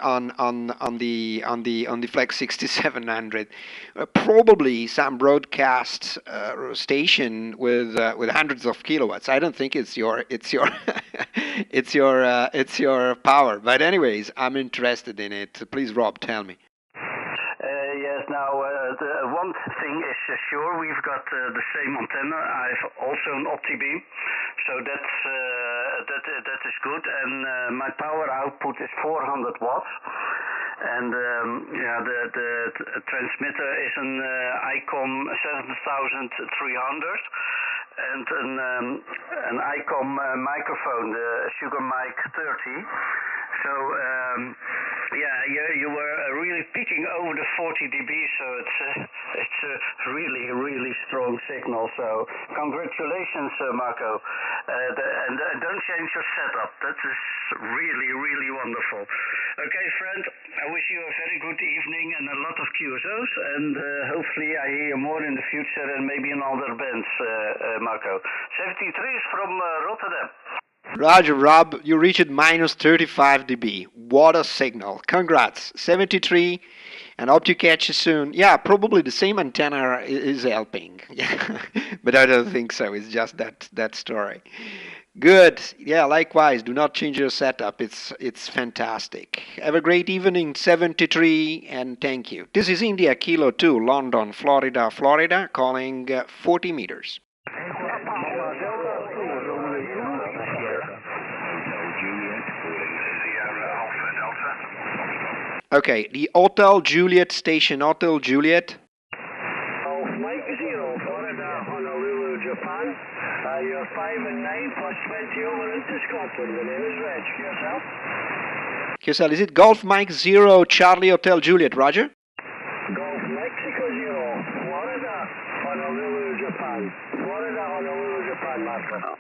the Flex 6700. Probably some broadcast station with hundreds of kilowatts. I don't think it's your it's your power. But anyways, I'm interested in it. Please, Rob, tell me. Yes, now the one thing is sure, we've got the same antenna. I've also an OptiBeam, so that is good. And my power output is 400 watts. And the transmitter is an ICOM 7300 and an ICOM microphone, the Sugar Mic 30. So you were really peaking over the 40 dB, so it's a really, really strong signal. So congratulations, Marco. And don't change your setup. That is really, really wonderful. Okay, friend, I wish you a very good evening and a lot of QSOs, and hopefully I hear you more in the future and maybe in other bands, Marco. 73 is from Rotterdam. Roger, Rob, you reached minus 35 dB. What a signal. Congrats. 73, and hope to catch you soon. Yeah, probably the same antenna is helping. Yeah, but I don't think so. It's just that story. Good. Yeah, likewise. Do not change your setup. It's fantastic. Have a great evening, 73, and thank you. This is India Kilo 2, London, Florida, calling 40 meters. Okay, the Hotel Juliet station, Hotel Juliet. Mike 0, Florida, Honolulu, Japan. You're 5 and 9 plus 20 over into Scotland. The name is Reg. Yourself? QSL, is it Golf Mike 0, Charlie Hotel Juliet, Roger? Golf Mexico 0, Florida, Honolulu, Japan. Florida, Honolulu, Japan, Marco.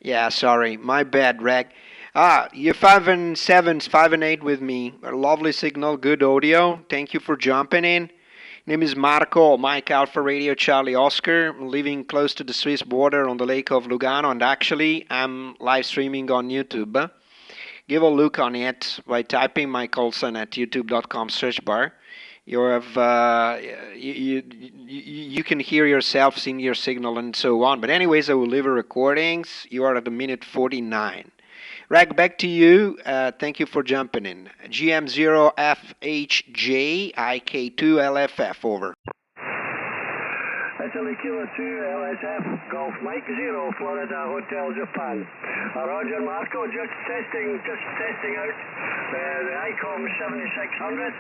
Yeah, sorry, my bad, Reg. You're 5 and 7, 5 and 8 with me. A lovely signal, good audio. Thank you for jumping in. Name is Marco, Mike Alpha Radio Charlie Oscar. I'm living close to the Swiss border on the lake of Lugano, and actually I'm live streaming on YouTube. Give a look on it by typing my call sign at youtube.com search bar. You have you can hear yourself, seeing your signal, and so on. But anyways, I will leave a recordings. You are at the minute 49. Rag, back to you. Thank you for jumping in. GM0FHJ IK2LFF, over. Italy Kilo 2, LSF, Golf Mike 0, Florida, Hotel Japan. Roger, Marco, just testing out the ICOM 7600,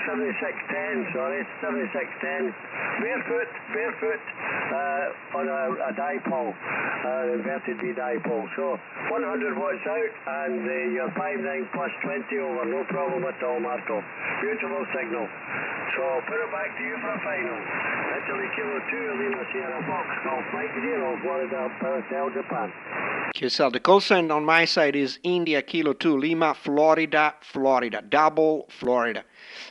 7610, barefoot, on a dipole, inverted D dipole. So 100 watts out, and you're 5.9 plus 20 over, no problem at all, Marco. Beautiful signal. So put it back to you for a final. Charlie Kilo 2, Lima Sierra Fox, Golf Mike 0, Florida, Hotel, Japan. QSL, the call sign on my side is India Kilo 2 Lima, Florida, Florida, double Florida.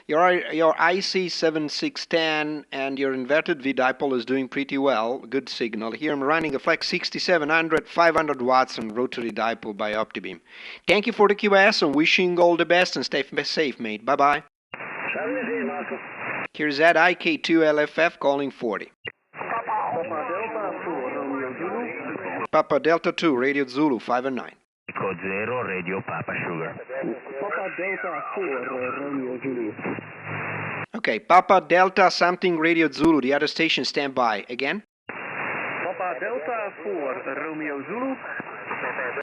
Your IC7610 and your inverted V dipole is doing pretty well. Good signal. Here I'm running a Flex 6700, 500 watts and rotary dipole by OptiBeam. Thank you for the QS and wishing all the best and stay safe, mate. Bye-bye. Here's that IK2LFF calling 40. Papa Delta 2, Radio Zulu, 5 and 9. Echo 0, Radio Papa Sugar. Papa Delta 4, Romeo Zulu. Okay, Papa Delta something Radio Zulu, the other station stand by. Again? Papa Delta 4, Romeo Zulu.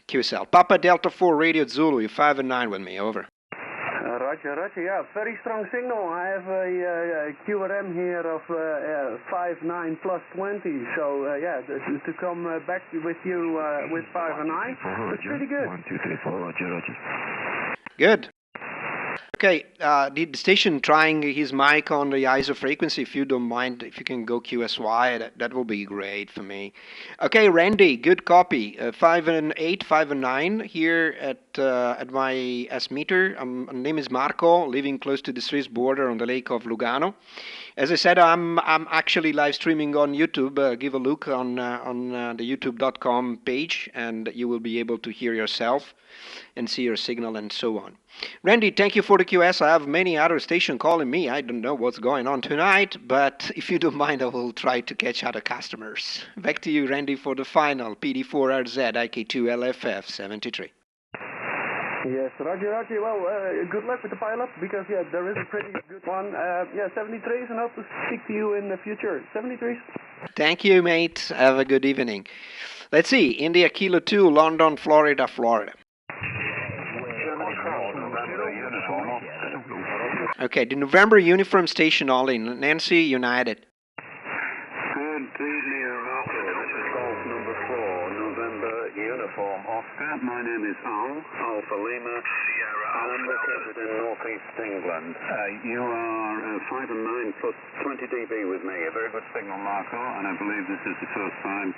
QSL, Papa Delta 4, Radio Zulu, you're 5 and 9 with me, over. Roger, yeah, very strong signal. I have a QRM here of 5.9 plus 20, so yeah, to come back with you with 5 and 9, it's pretty good. 1, 2, 3, 4, Roger. Good. Okay, the station trying his mic on the ISO frequency. If you don't mind, if you can go QSY, that will be great for me. Okay, Randy, good copy. 5 and 8, 5 and 9 here at my S meter. My name is Marco, living close to the Swiss border on the lake of Lugano. As I said, I'm actually live streaming on YouTube. Give a look on the youtube.com page, and you will be able to hear yourself and see your signal and so on. Randy, thank you for the QS. I have many other stations calling me. I don't know what's going on tonight, but if you don't mind, I will try to catch other customers. Back to you, Randy, for the final PD4RZ IK2LFF 73. Yes, Roger. Well, good luck with the pilot, because yeah, there is a pretty good one. Yeah, 73s, and hope to speak to you in the future. 73s. Thank you, mate. Have a good evening. Let's see. India Kilo 2, London, Florida, Florida. Okay, the November uniform station only, Nancy United. Good evening, Marco. This is Golf number 4, November uniform Oscar. My name is Al, Alpha Lima, Sierra, and I'm located in northeast England. You are 5 and 9 plus 20 dB with me. A very good signal, Marco, and I believe this is the first time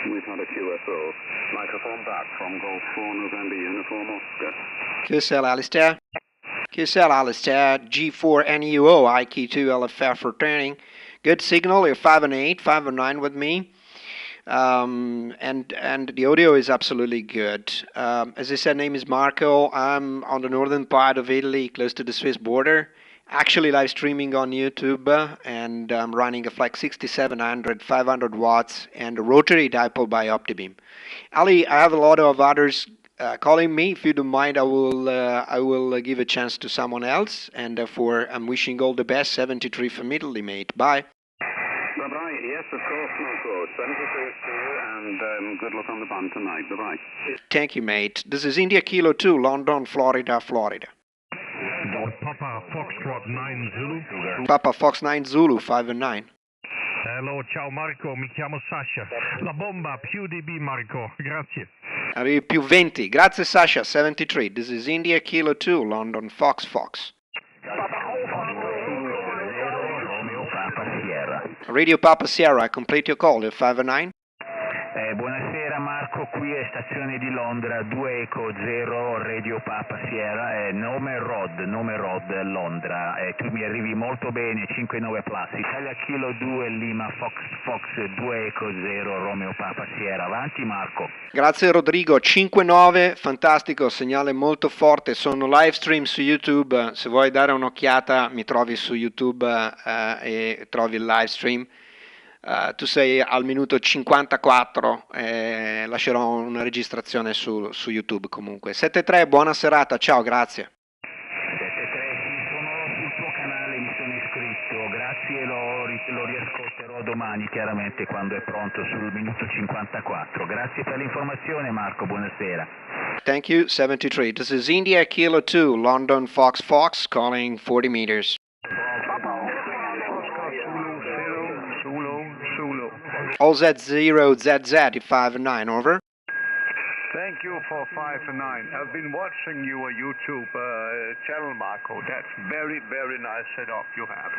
we've had a QSO. Microphone back from Golf 4, November uniform Oscar. QSL Alistair. QSL Alistair, G4NUO, IK2LFF returning. Good signal, you're 5 and 8, 5 and 9 with me. And the audio is absolutely good. As I said, name is Marco. I'm on the northern part of Italy, close to the Swiss border. Actually live streaming on YouTube, and I'm running a Flex 6700, 500 watts, and a rotary dipole by OptiBeam. Ali, I have a lot of others calling me. If you don't mind, I will give a chance to someone else, and therefore I'm wishing all the best. 73 from Italy, mate. Bye. Bye-bye. Yes, of course, Marco. 73 to you, and good luck on the band tonight. Bye-bye. Thank you, mate. This is India Kilo 2, London, Florida, Florida. Papa Foxtrot 9 Zulu. Papa Fox 9 Zulu, 5 and 9. Hello, ciao Marco, mi chiamo Sasha. La bomba, più dB Marco, grazie. Arrivi più 20. Grazie Sasha, 73. This is India Kilo 2, London, Fox. Radio Papa Sierra, complete your call, 5 and 9. Buonasera Marco, qui è stazione di Londra, 2 Eco 0 Radio Papa Sierra, nome Rod Londra, tu mi arrivi molto bene, 59 plus, Italia Kilo 2 Lima Fox 2 Eco 0 Romeo Papa Sierra, avanti Marco. Grazie Rodrigo, 5-9, fantastico, segnale molto forte, sono live stream su YouTube, se vuoi dare un'occhiata mi trovi su YouTube e trovi il live stream. Tu sei al minuto 54, lascerò una registrazione su YouTube comunque. 7-3, buona serata, ciao, grazie. 7-3, sono sul tuo canale, mi sono iscritto, grazie, lo riascolterò domani chiaramente quando è pronto sul minuto 54. Grazie per l'informazione Marco, buonasera. Thank you, 73. This is India Kilo 2, London Fox calling 40 meters. Zulu. All Z0, ZZ, 5 and 9, over. Thank thank you for 5 and 9. I've been watching your YouTube channel, Marco. That's very, very nice setup you have.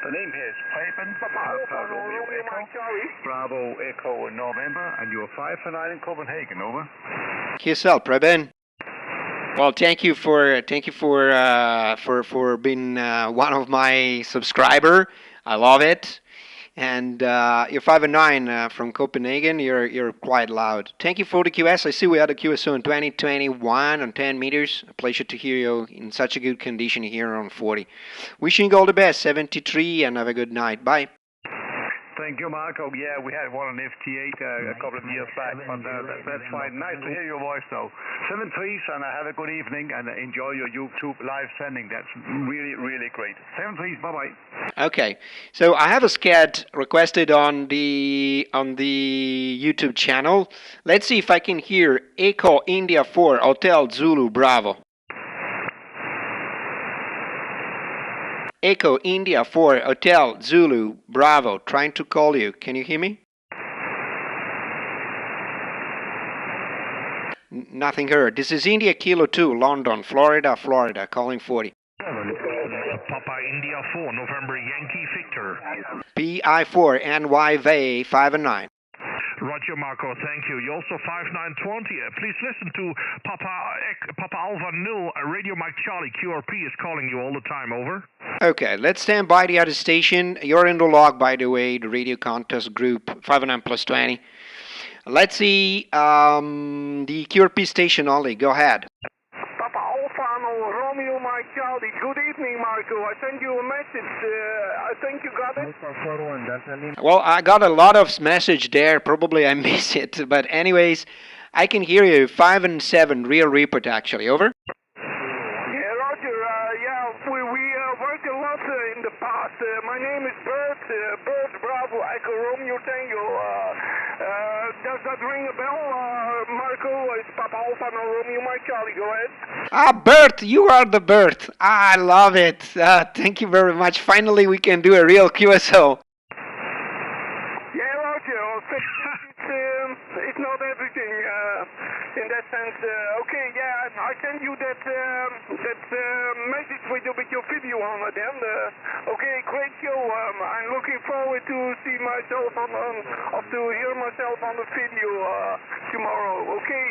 The name here is Preben, Papa Romeo Echo, Bravo Echo November, and you're 5 and 9 in Copenhagen, over. QSL, Preben. Well, thank you for being one of my subscriber. I love it. And you're 5 and 9 from Copenhagen. You're quite loud. Thank you for the QS. I see we had a QSO in 2021 on 10 meters. A pleasure to hear you in such a good condition here on 40. Wishing you all the best, 73, and have a good night. Bye. Thank you, Marco. Yeah, we had one on FT8 a couple of years back, but that's fine. Nice to hear your voice, though. 7-3s, and have a good evening, and enjoy your YouTube live sending. That's really, really great. 7-3s, bye-bye. Okay, so I have a SCAD requested on the YouTube channel. Let's see if I can hear Echo India 4 Hotel Zulu Bravo. Echo India 4 Hotel Zulu Bravo, trying to call you. Can you hear me? Nothing heard. This is India Kilo 2, London, Florida, calling 40. Papa India 4, November Yankee Victor. PI4 NYV 5 and 9. Roger, Marco, thank you. You're also 5920. Please listen to Papa Alpha 0, Radio Mike Charlie, QRP is calling you all the time, over. Okay, let's stand by the other station. You're in the log, by the way, the radio contest group, 59 plus 20. Let's see the QRP station only. Go ahead. Papa Alfano, Romeo Mike Charlie. Good evening, Marco. I sent you a message. I think you got it. Well, I got a lot of message there. Probably I missed it. But anyways, I can hear you. 5 and 7, real report actually. Over. Yeah, Roger. We worked a lot in the past. My name is Bert. Bert Bravo Echo Romeo Tango. Does that ring a bell, Marco? It's Papa Alfano, Romeo Mike Charlie. Go ahead. Bert, you are the Bert. I love it. Thank you very much. Finally, we can do a real QSO. Yeah, Roger. It's not everything in that sense. Okay, yeah, I sent you that message with your video on it. Then, okay, great show. I'm looking forward to see myself to hear myself on the video tomorrow. Okay,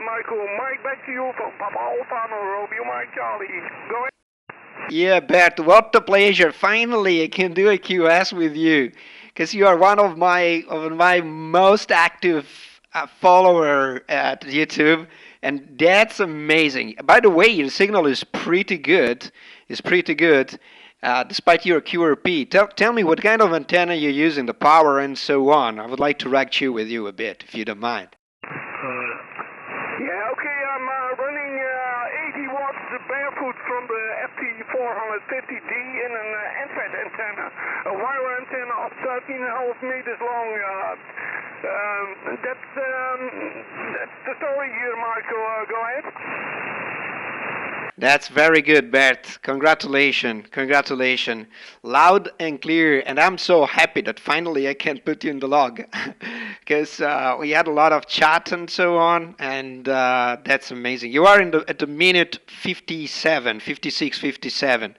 Michael, Mike, back to you from Papa Alfano, Romeo Mike Charlie. Go ahead. Yeah, Bert, what a pleasure. Finally, I can do a QS with you. Because you are one of my most active follower at YouTube, and that's amazing. By the way, your signal is pretty good. Despite your QRP. Tell me what kind of antenna you're using, the power and so on. I would like to rag you with you a bit, if you don't mind. Yeah, okay, I'm running 80 watts barefoot from the FT450D in an NFET antenna, a wire antenna of 13.5 meters long. That's the story here, Marco. Go ahead. That's very good, Bert. Congratulations. Loud and clear, and I'm so happy that finally I can put you in the log. Because we had a lot of chat and so on, and that's amazing. You are at the minute 56, 57.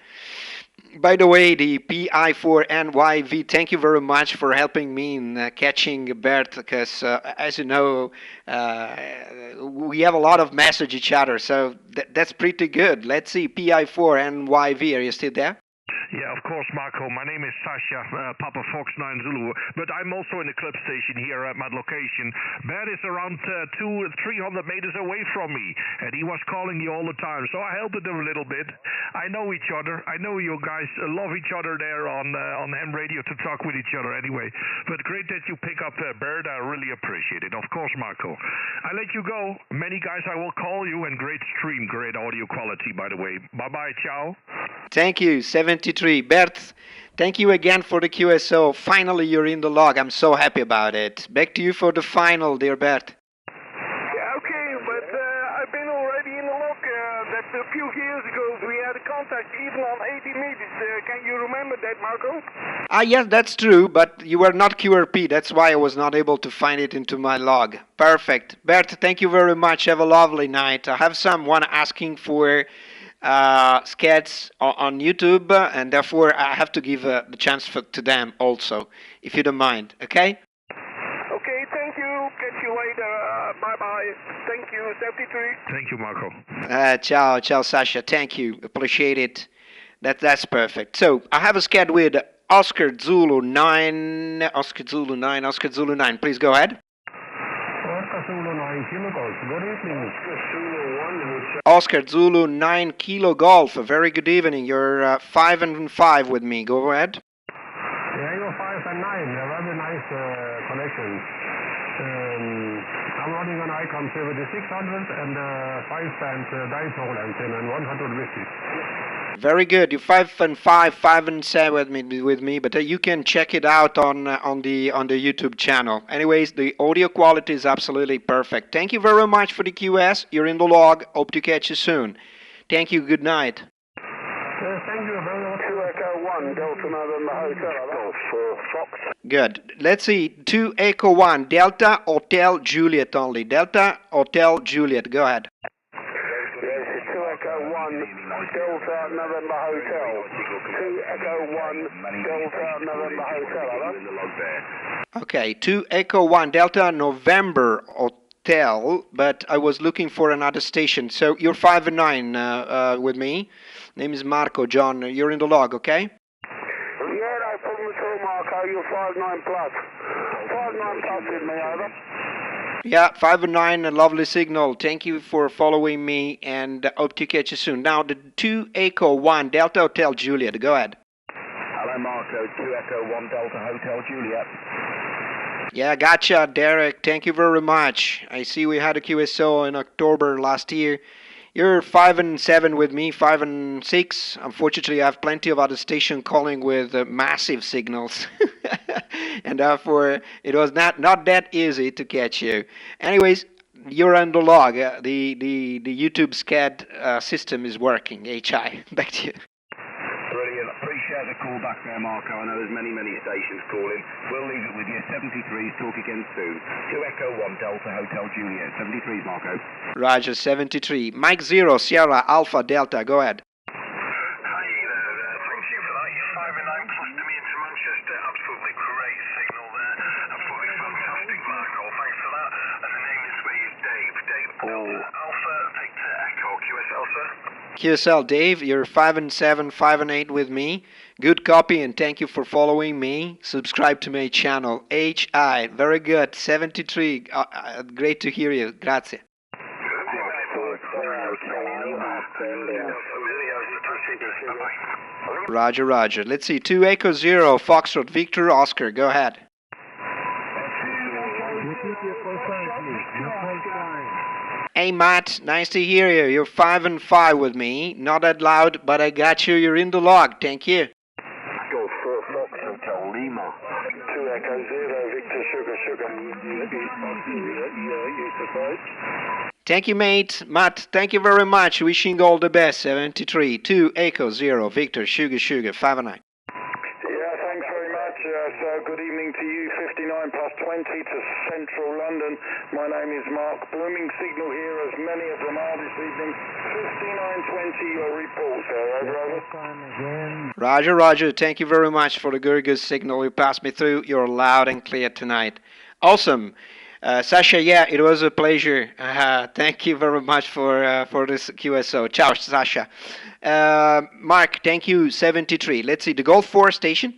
By the way, the PI4NYV, thank you very much for helping me in catching Bert, because as you know, we have a lot of message each other, so that's pretty good. Let's see, PI4NYV, are you still there? Yeah, of course, Marco. My name is Sasha, Papa Fox 9 Zulu, but I'm also in the club station here at my location. Bert is around 200-300 meters away from me, and he was calling you all the time, so I helped him a little bit. I know each other. I know you guys love each other there on ham radio to talk with each other anyway. But great that you pick up Bert. I really appreciate it. Of course, Marco. I let you go. Many guys I will call you, and great stream, great audio quality, by the way. Bye-bye. Ciao. Thank you, 73. Bert, thank you again for the QSO. Finally, you're in the log. I'm so happy about it. Back to you for the final, dear Bert. Yeah, okay, but I've been already in the log. That's a few years ago. We had a contact even on 80 meters. Can you remember that, Marco? Yes, that's true, but you were not QRP. That's why I was not able to find it into my log. Perfect. Bert, thank you very much. Have a lovely night. I have someone asking for sketches on YouTube, and therefore I have to give the chance to them also, if you don't mind. Okay? Okay, thank you. Catch you later. Bye-bye. Thank you, 73. Thank you, Marco. Ciao, Sasha. Thank you. Appreciate it. That's perfect. So I have a sketch with Oscar Zulu 9. Oscar Zulu 9. Oscar Zulu 9. Please go ahead. Oscar Zulu 9 Kilo Golf. Good evening. Oscar Zulu 9 Kilo Golf. A very good evening. You're 5 and 5 with me. Go ahead. Yeah, you're 5 and 9. A very nice connection. I'm running an ICOM 7600 and 5-band dipole antenna and 150. Very good. You're 5 and 5, 5 and 7 with me, but you can check it out on the YouTube channel. Anyways, the audio quality is absolutely perfect. Thank you very much for the QS. You're in the log. Hope to catch you soon. Thank you. Good night. Thank you very much. 2 Echo 1, Delta November Hotel, Golf for Fox. Good. Let's see. 2 Echo 1, Delta Hotel Juliet only. Delta Hotel Juliet. Go ahead. Yes, 2 Echo 1, Delta November Hotel. 2 Echo 1, Delta November Hotel, hello? Okay, 2 Echo 1 Delta November Hotel, but I was looking for another station. So you're 5 and 9 with me. Name is Marco, John. You're in the log, okay? Yeah, no problem at all, Marco. You're 5-9 plus. 5-9 plus with me, over. Yeah, 5 and 9, a lovely signal. Thank you for following me, and hope to catch you soon. Now, the 2 Echo 1 Delta Hotel Juliet. Go ahead. Hello, Marco. 2 Echo 1 Delta Hotel Juliet. Yeah, gotcha, Derek. Thank you very much. I see we had a QSO in October last year. You're 5 and 7 with me, 5 and 6. Unfortunately, I have plenty of other stations calling with massive signals. And therefore, it was not that easy to catch you. Anyways, you're on the log. The YouTube SCAD system is working. HI. Back to you. Brilliant. Appreciate the call back there, Marco. I know there's many stations calling. We'll leave it with you. 73s, talk again soon. 2 Echo 1 Delta Hotel Juliet. 73s, Marco. Roger, 73. Mike 0, Sierra Alpha Delta. Go ahead. Hi there. Thank you for that. You're 5 and 9 plus to me into Manchester. Absolutely great signal there. Absolutely fantastic, Marco. Thanks for that. And the name is Dave. Delta Alpha Victor Echo QSL, sir. QSL Dave, you're 5 and 7, 5 and 8 with me. Good copy, and thank you for following me. Subscribe to my channel. HI, very good. 73, great to hear you. Grazie. Roger. Let's see. 2 Echo 0, Foxtrot Victor Oscar. Go ahead. Hey Matt, nice to hear you. You're 5 and 5 with me. Not that loud, but I got you. You're in the log. Thank you. Go 4 Fox Hotel Lima. 2 Echo 0 Victor Sugar. Thank you, mate. Matt, thank you very much. Wishing all the best. 73. 2 Echo 0 Victor Sugar 5 and 9. Yeah, thanks very much. So good evening to you. 59 plus 20 to Central London. My name is Mark. Blooming signal here, as many of them are this evening. 5920, your report, sir. Over. Roger. Thank you very much for the very good signal you passed me through. You're loud and clear tonight. Awesome. Sasha, yeah, it was a pleasure. Thank you very much for this QSO. Ciao, Sasha. Mark, thank you. 73. Let's see, the Golf 4 station.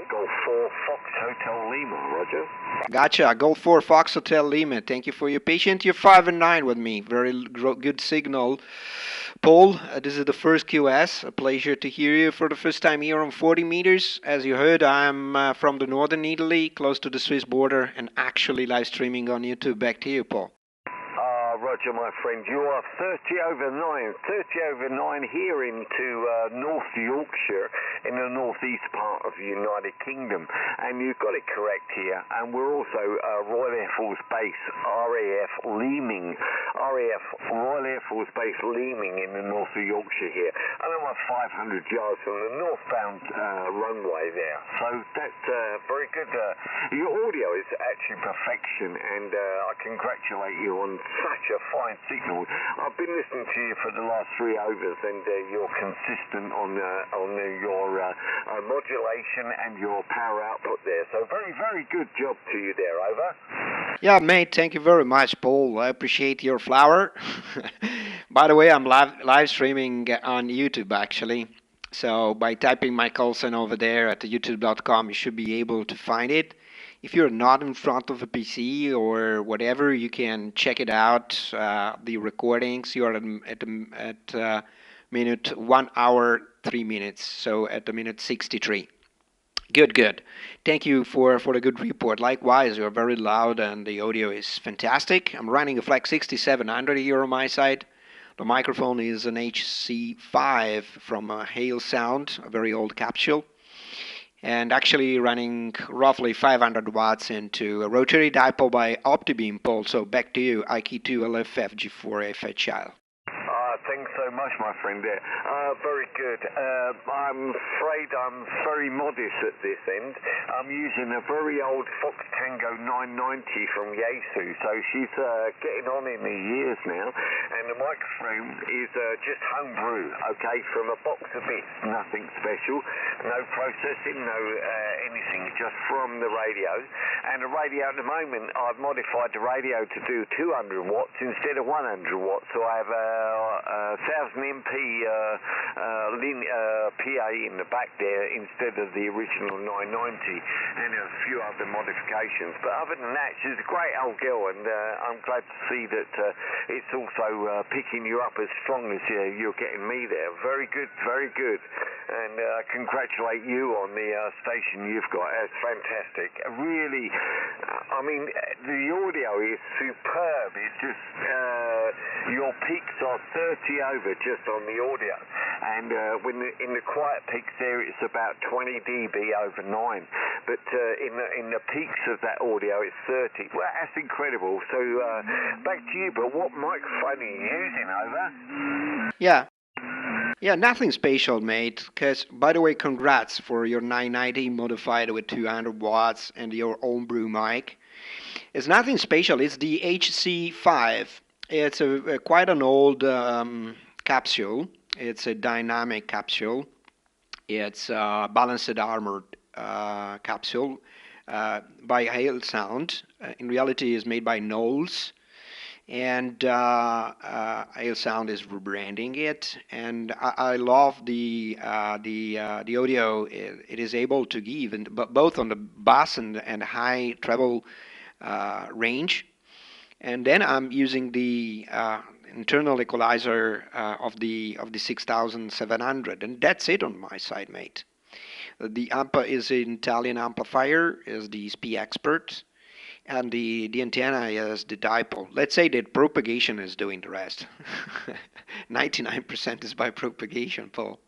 Golf 4 Fox Hotel Lima, Roger. Gotcha. Golf 4 Fox Hotel Lima. Thank you for your patience. You're 5 and 9 with me. Very good signal. Paul, this is the first QS. A pleasure to hear you for the first time here on 40 meters. As you heard, I'm from the northern Italy, close to the Swiss border, and actually live streaming on YouTube. Back to you, Paul. Roger, my friend. You are 30 over 9 here into North Yorkshire in the northeast part of the United Kingdom. And you've got it correct here. And we're also Royal Air Force Base, RAF Leeming, RAF Royal Air Force Base Leeming in the north of Yorkshire here. And I'm at 500 yards from the northbound runway there. So that's very good. Your audio is actually perfection, and I congratulate you on such a fine signal. I've been listening to you for the last 3 overs, and you're consistent on your modulation and your power output there. So very, very good job to you there. Over. Yeah, mate, thank you very much, Paul. I appreciate your flower. By the way, I'm live streaming on YouTube, actually. So by typing Mike Olsen over there at youtube.com, you should be able to find it. If you're not in front of a PC or whatever, you can check it out, the recordings. You are at minute 1 hour, 3 minutes, so at the minute 63. Good. Thank you for the good report. Likewise, you're very loud and the audio is fantastic. I'm running a Flex 6700 here on my side. The microphone is an HC5 from Hale Sound, a very old capsule. And actually running roughly 500 watts into a rotary dipole by OptiBeam, Paul. So back to you, IK2LFF G4 FHL. Thanks so much, my friend. Very good. I'm afraid I'm very modest at this end. I'm using a very old Fox Tango 990 from Yaesu, so she's getting on in the years now, and the microphone is just homebrew, okay, from a box of bits, nothing special, no processing, no anything, just from the radio. And the radio at the moment, I've modified the radio to do 200 watts instead of 100 watts, so I have 1000 MP PA in the back there instead of the original 990, and a few other modifications. But other than that, she's a great old girl, and I'm glad to see that it's also picking you up as strong as you're getting me there. Very good, and congratulate you on the station you've got. It's fantastic. Really, I mean, the audio is superb. It's just your peaks are 30 over just on the audio, and when in the quiet peaks there, it's about 20 dB over 9, but in the peaks of that audio, it's 30. Well, that's incredible. So back to you, but what microphone are you using, over? Yeah, nothing special, mate, because, by the way, congrats for your 990 modified with 200 watts and your own brew mic. It's nothing special. It's the HC5. It's quite an old capsule. It's a dynamic capsule. It's a balanced armored capsule by Hale Sound. In reality, it's made by Knowles. And Hale Sound is rebranding it, and I love the audio it is able to give, and both on the bass and high treble range. And then I'm using the internal equalizer of the 6700, and that's it on my side, mate. The amp is an Italian amplifier, is the SP Expert. And the antenna is the dipole. Let's say that propagation is doing the rest. 99% is by propagation, Paul.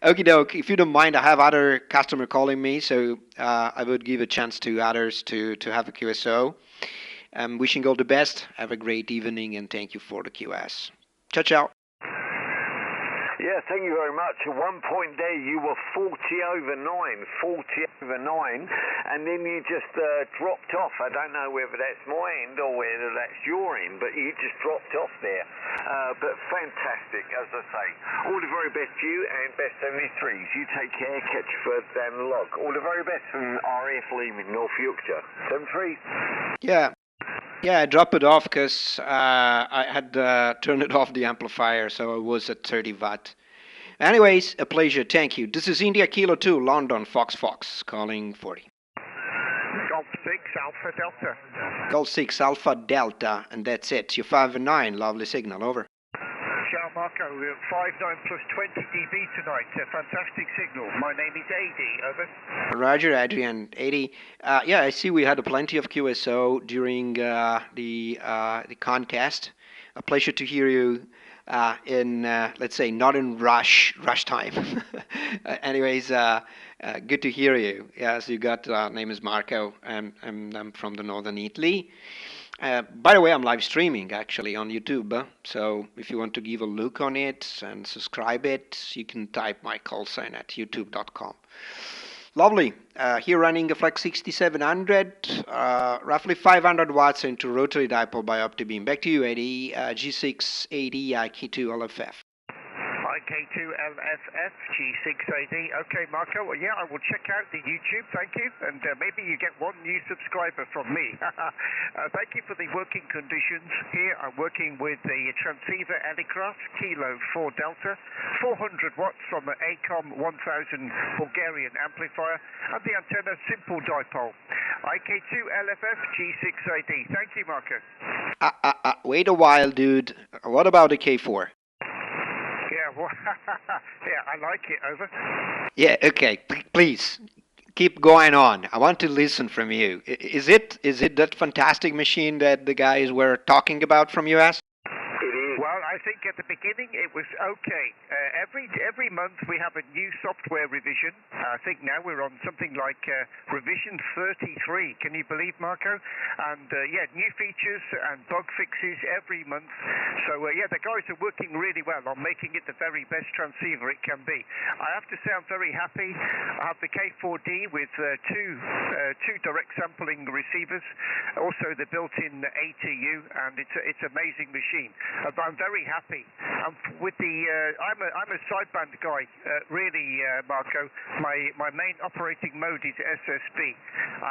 Okie doke. If you don't mind, I have other customer calling me, so I would give a chance to others to have a QSO. I'm wishing all the best. Have a great evening, and thank you for the QS. Ciao, ciao. Yeah, thank you very much. At one point there, you were 40 over 9, and then you just dropped off. I don't know whether that's my end or whether that's your end, but you just dropped off there. But fantastic, as I say. All the very best to you, and best 73s. You take care, catch you further down the log. All the very best from RAF Leeming, North Yorkshire. 73s. Yeah, I dropped it off because I had turned it off the amplifier, so it was at 30 watt. Anyways, a pleasure. Thank you. This is India Kilo 2, London, Fox, calling 40. Golf 6 Alpha Delta. Golf 6 Alpha Delta, and that's it. You're 5 and 9. Lovely signal. Over. Ciao Marco, we're at 59 plus 20 dB tonight. Fantastic signal. My name is AD, over. Roger, Adrian, 80. I see we had plenty of QSO during the contest. A pleasure to hear you in, let's say, not in rush time. Anyways, good to hear you. Yes, you got name is Marco, and I'm from the northern Italy. By the way, I'm live streaming actually on YouTube. So if you want to give a look on it and subscribe it, you can type my call sign at youtube.com. Lovely. Here running a Flex 6700, roughly 500 watts into rotary dipole by OptiBeam. Back to you, Eddie. G680 IK2LFF. IK2LFF G6AD. Okay, Marco. Well, yeah, I will check out the YouTube. Thank you. And maybe you get one new subscriber from me. Thank you for the working conditions. Here I'm working with the transceiver Elicraft Kilo 4 Delta, 400 watts from the ACOM 1000 Bulgarian amplifier, and the antenna simple dipole. IK2LFF G6AD. Thank you, Marco. Wait a while, dude. What about the K4? Yeah, well, yeah, I like it. Over. Yeah, okay. Please keep going on. I want to listen from you. Is it that fantastic machine that the guys were talking about from US? Well, I think at the beginning it was okay. Every month we have a new software revision. I think now we're on something like revision 33. Can you believe, Marco? And yeah, new features and bug fixes every month. So yeah, the guys are working really well on making it the very best transceiver it can be. I have to say I'm very happy. I have the K4D with two direct sampling receivers, also the built-in ATU, and it's an amazing machine. I'm very happy. With the I'm a sideband guy, really, Marco. My main operating mode is SSB,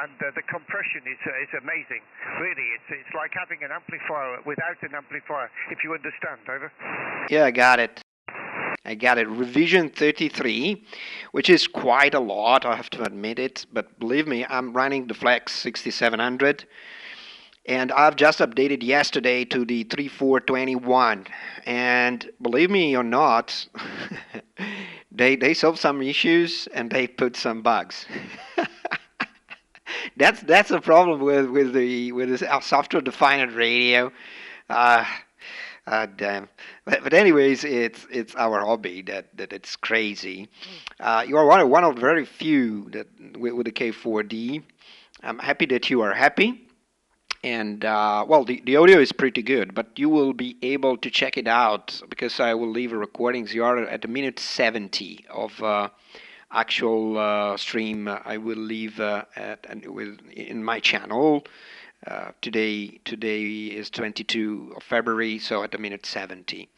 and the compression is amazing. Really, it's like having an amplifier without an amplifier. If you understand, over. Yeah, I got it. Revision 33, which is quite a lot, I have to admit it. But believe me, I'm running the Flex 6700. And I've just updated yesterday to the 3421. And believe me or not, they solved some issues and they put some bugs. That's a problem with this software-defined radio. Damn. But anyways, it's our hobby that it's crazy. You are one of very few that with the K4D. I'm happy that you are happy. And well, the audio is pretty good, but you will be able to check it out because I will leave recordings. You are at the minute 70 of actual stream. I will leave in my channel. Today is 22 of February, so at the minute 70.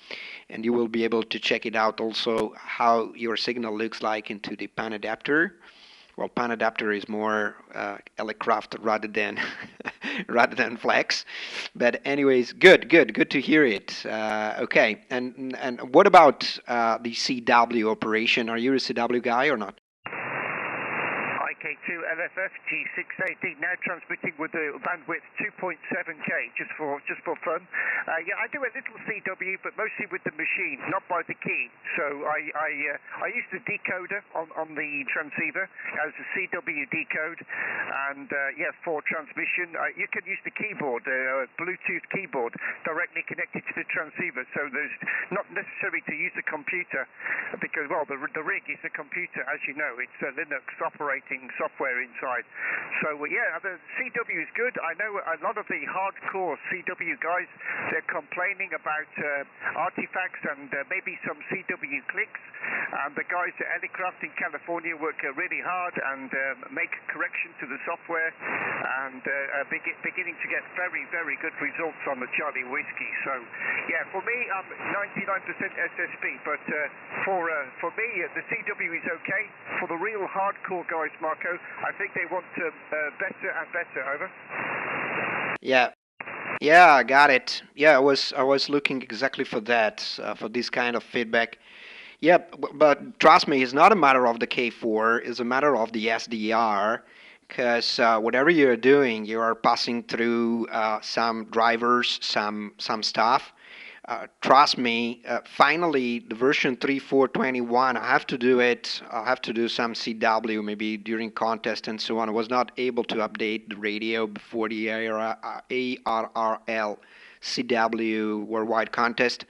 And you will be able to check it out also how your signal looks like into the pan adapter. Well, pan adapter is more Elecraft rather than rather than Flex, but anyways, good to hear it. Okay, and what about the CW operation? Are you a CW guy or not? IK2LFF G6AD now transmitting with the bandwidth 2.7K just for fun. Yeah, I do a little CW, but mostly with the machine, not by the key. So I use the decoder on the transceiver as a CW decode, and yeah, for transmission you can use the keyboard, Bluetooth keyboard, directly connected to the transceiver. So there's not necessary to use the computer because well, the rig is a computer, as you know. It's a Linux operating software inside. So yeah, the CW is good. I know a lot of the hardcore CW guys, they're complaining about artifacts and maybe some CW clicks. And the guys at Elicraft in California work really hard and make correction to the software and beginning to get very good results on the Charlie Whiskey. So yeah, for me I'm 99% SSB, but for me the CW is okay. For the real hardcore guys, Marco, I think they want better and better. Over. Yeah, I got it. Yeah, I was looking exactly for that, for this kind of feedback. Yeah, but trust me, it's not a matter of the K4. It's a matter of the SDR, because whatever you're doing, you are passing through some drivers, some stuff. Trust me, finally the version 3.4.21, I have to do it. I have to do some CW maybe during contest and so on. I was not able to update the radio before the ARRL CW Worldwide Contest.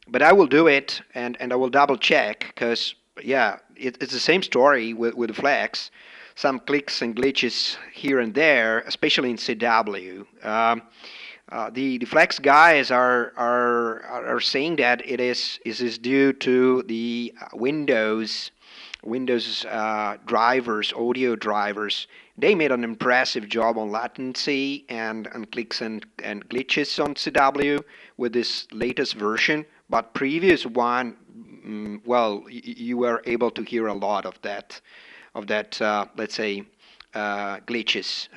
But I will do it, and I will double check, because, yeah, it's the same story with the Flex. Some clicks and glitches here and there, especially in CW. The Flex guys are saying that it is due to the Windows drivers, audio drivers. They made an impressive job on latency and clicks and glitches on CW with this latest version. But previous one, well, you were able to hear a lot of that, let's say, glitches.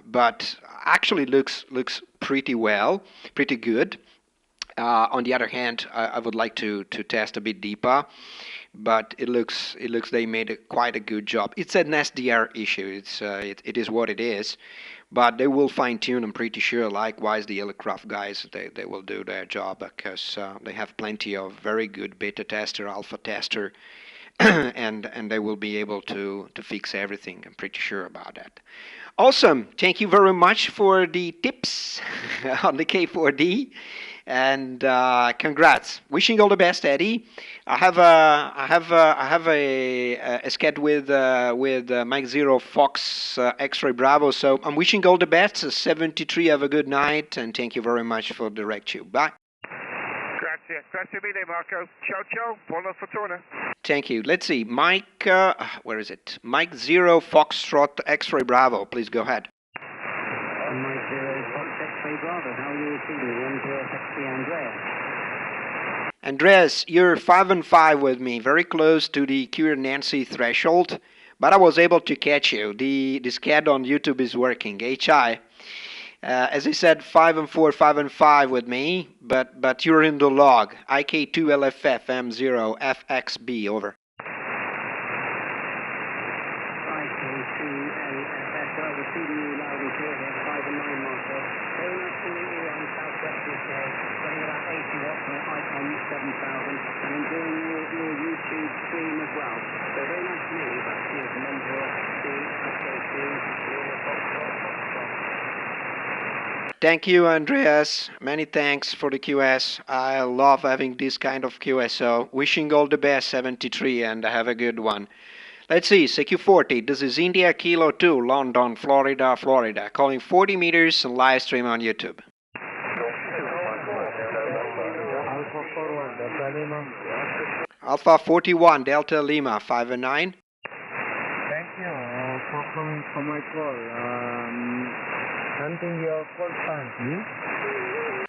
But actually looks pretty well, pretty good. On the other hand, I would like to test a bit deeper, but it looks they made quite a good job. It's an SDR issue. It is what it is, but they will fine tune. I'm pretty sure. Likewise, the aircraft guys, they will do their job, because they have plenty of very good beta tester, alpha tester, and they will be able to fix everything. I'm pretty sure about that. Awesome. Thank you very much for the tips on the K4D, and congrats. Wishing all the best, Eddie. I have a sked with Mike Zero Fox X-Ray Bravo. So I'm wishing all the best. 73. Have a good night, and thank you very much for the direct tube. Bye. Grazie mille, Marco. Ciao, ciao. Buona fortuna. Thank you. Let's see. Mike, where is it? Mike Zero Foxtrot X-Ray Bravo. Please go ahead. Mike Zero Fox X-Ray Bravo. How are you feeling? Andreas. Andreas, you're 5 and 5 with me, very close to the Cure Nancy threshold, but I was able to catch you. The SCAD on YouTube is working. HI. As I said, 5 and 4, 5 and 5 with me, but you're in the log. IK2LFF M0 FXB, over. IK2LFF, well, we're feeding you loud and clear here, 5 and 9, Marco. Very nice to meet you on Southwest UK, running about 80 watts on Icon 7000, and enjoying your YouTube stream as well. So very nice to meet you. Back to you from M0 to IK2. Thank you, Andreas. Many thanks for the QS. I love having this kind of QSO. Wishing all the best, 73, and have a good one. Let's see, CQ40. This is India Kilo 2, London, Florida, Florida. Calling 40 meters and live stream on YouTube. Alpha 41, Delta Lima, 5 and 9. Thank you for coming for my call. Hunting your call sign, please?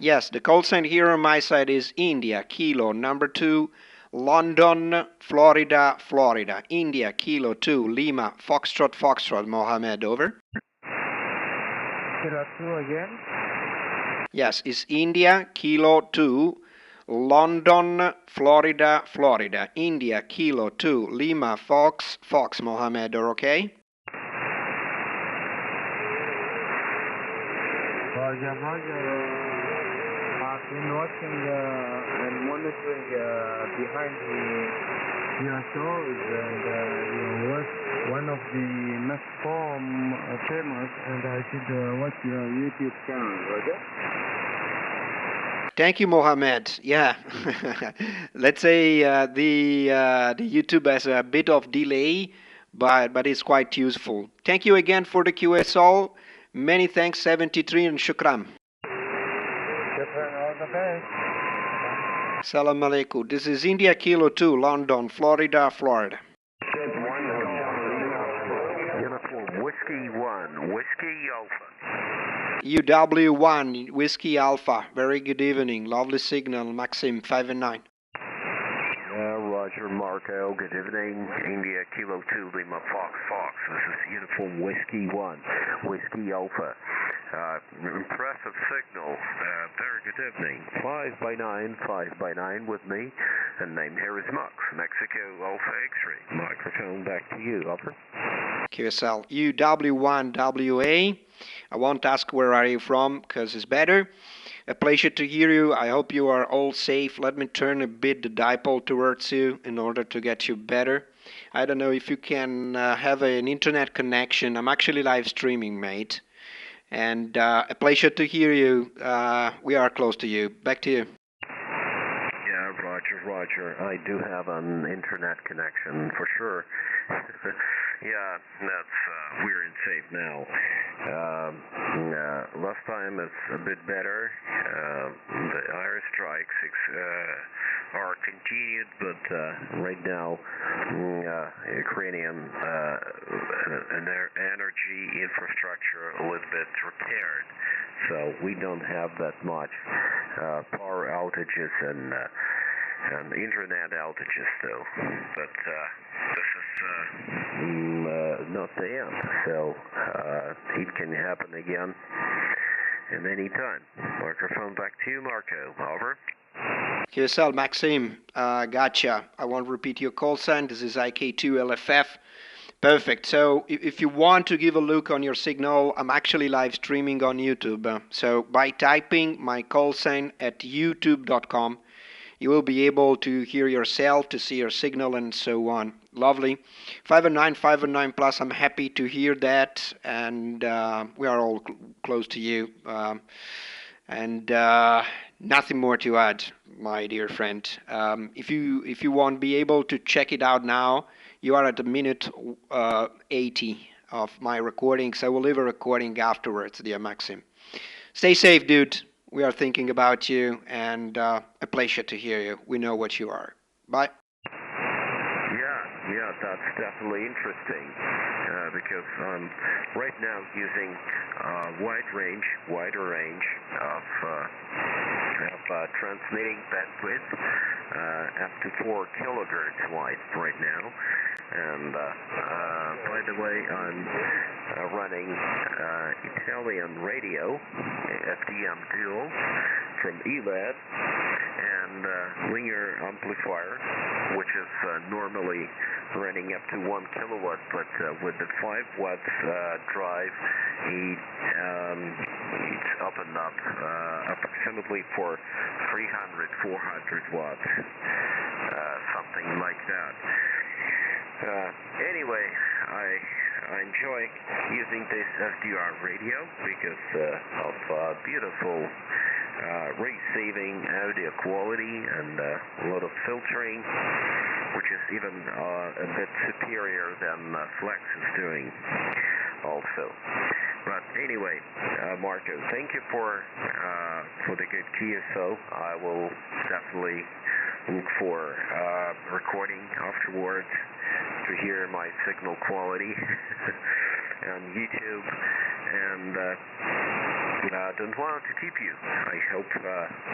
Yes, the call sign here on my side is India, Kilo, number 2, London, Florida, Florida. India, Kilo 2, Lima, Foxtrot, Foxtrot, Mohammed, over. Kilo 2 again? Yes, it's India, Kilo 2, London, Florida, Florida. India, Kilo 2, Lima, Fox, Fox, Mohammed, okay? Roger. I've been watching and monitoring behind your shows, and you were one of the most famous, and I should watch your YouTube channel, Roger. Thank you, Mohammed. Yeah, let's say the YouTube has a bit of delay, but it's quite useful. Thank you again for the QSO. Many thanks, 73, and shukran. Shukran, all the best. Salam alaikum. This is India Kilo 2, London, Florida, Florida. Uniform Whiskey 1, Whiskey Alpha. UW1, Whiskey Alpha. Very good evening. Lovely signal, Maxim, 5 and 9. Roger, Marco. Good evening. India Kilo 2, Lima Fox Fox. This is Uniform Whiskey 1, Whiskey Alpha. Impressive signal. Very good evening. 5 by 9, 5 by 9 with me. And name here is Mux, Mexico Alpha X-ray. Microphone back to you. Over. QSL UW1WA. I won't ask where are you from, because it's better. A pleasure to hear you. I hope you are all safe. Let me turn a bit the dipole towards you in order to get you better. I don't know if you can have an internet connection. I'm actually live streaming, mate. and a pleasure to hear you. We are close to you. Back to you. Yeah, Roger. I do have an internet connection for sure. Yeah, we're in safe now. Last time it's a bit better. The air strikes are continued, but right now Ukrainian energy infrastructure a little bit repaired, so we don't have that much power outages and internet outages though. But this is not the end, so it can happen again at any time. Microphone back to you, Marco. Over. QSL Maxim, gotcha. I won't repeat your call sign. This is IK2LFF. Perfect. So if you want to give a look on your signal, I'm actually live streaming on YouTube. So by typing my call sign at youtube.com, you will be able to hear yourself, to see your signal, and so on. Lovely. 509 plus, I'm happy to hear that, and we are all close to you. And nothing more to add, my dear friend. If you won't be able to check it out now, you are at a minute 80 of my recordings. I will leave a recording afterwards, dear Maxim. Stay safe, dude. We are thinking about you, and a pleasure to hear you. We know what you are. Bye. Yeah, that's definitely interesting because I'm right now using wider range of transmitting bandwidth up to 4 kilohertz wide right now. And by the way, I'm running Italian radio, FDM dual from ELAD, and linear amplifier, which is normally running up to 1 kilowatt, but with the 5 watts drive, it's opened up approximately for 300-400 watts, something like that. Anyway, I enjoy using this SDR radio because of beautiful rate-saving audio quality and a lot of filtering, which is even a bit superior than Flex is doing also. But anyway, Marco, thank you for the good QSO. I will definitely look for recording afterwards to hear my signal quality on YouTube, and don't want to keep you. I hope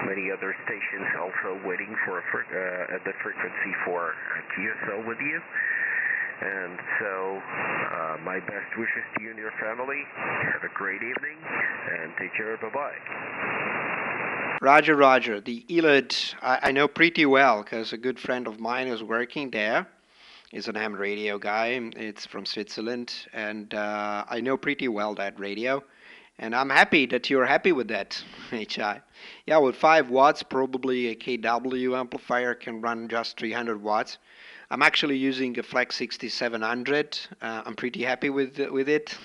many other stations also waiting for the frequency for QSO with you. And so my best wishes to you and your family. Have a great evening and take care. Bye-bye. Roger. The ELAD, I know pretty well because a good friend of mine is working there. He's an ham radio guy. It's from Switzerland, and I know pretty well that radio. And I'm happy that you're happy with that, HI. Yeah, with 5 watts, probably a KW amplifier can run just 300 watts. I'm actually using a Flex 6700. I'm pretty happy with it.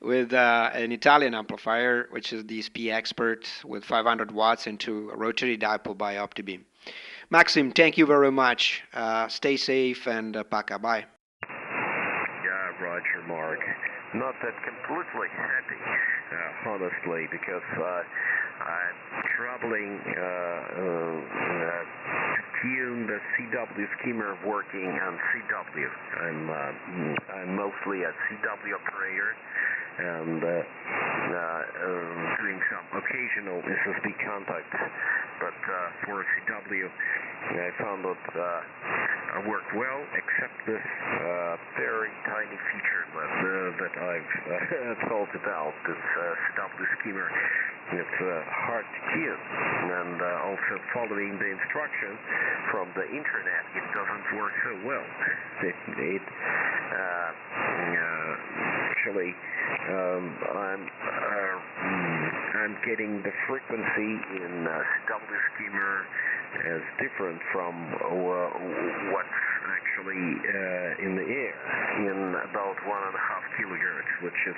With an Italian amplifier, which is the SP Expert with 500 watts into a rotary dipole by OptiBeam. Maxim, thank you very much. Stay safe and paka. Bye. Yeah, Roger, Mark. Not that completely happy, honestly, because I'm traveling to tune the CW skimmer working on CW. I'm mostly a CW operator and doing some occasional SSB contacts, but for CW I found that I work well, except this very tiny feature that I've told about, this CW skimmer. It's hard to tune, and also following the instructions from the internet, it doesn't work so well. Actually, I'm getting the frequency in CW skimmer as different from what's actually in the air. in about 1.5 kilohertz, which is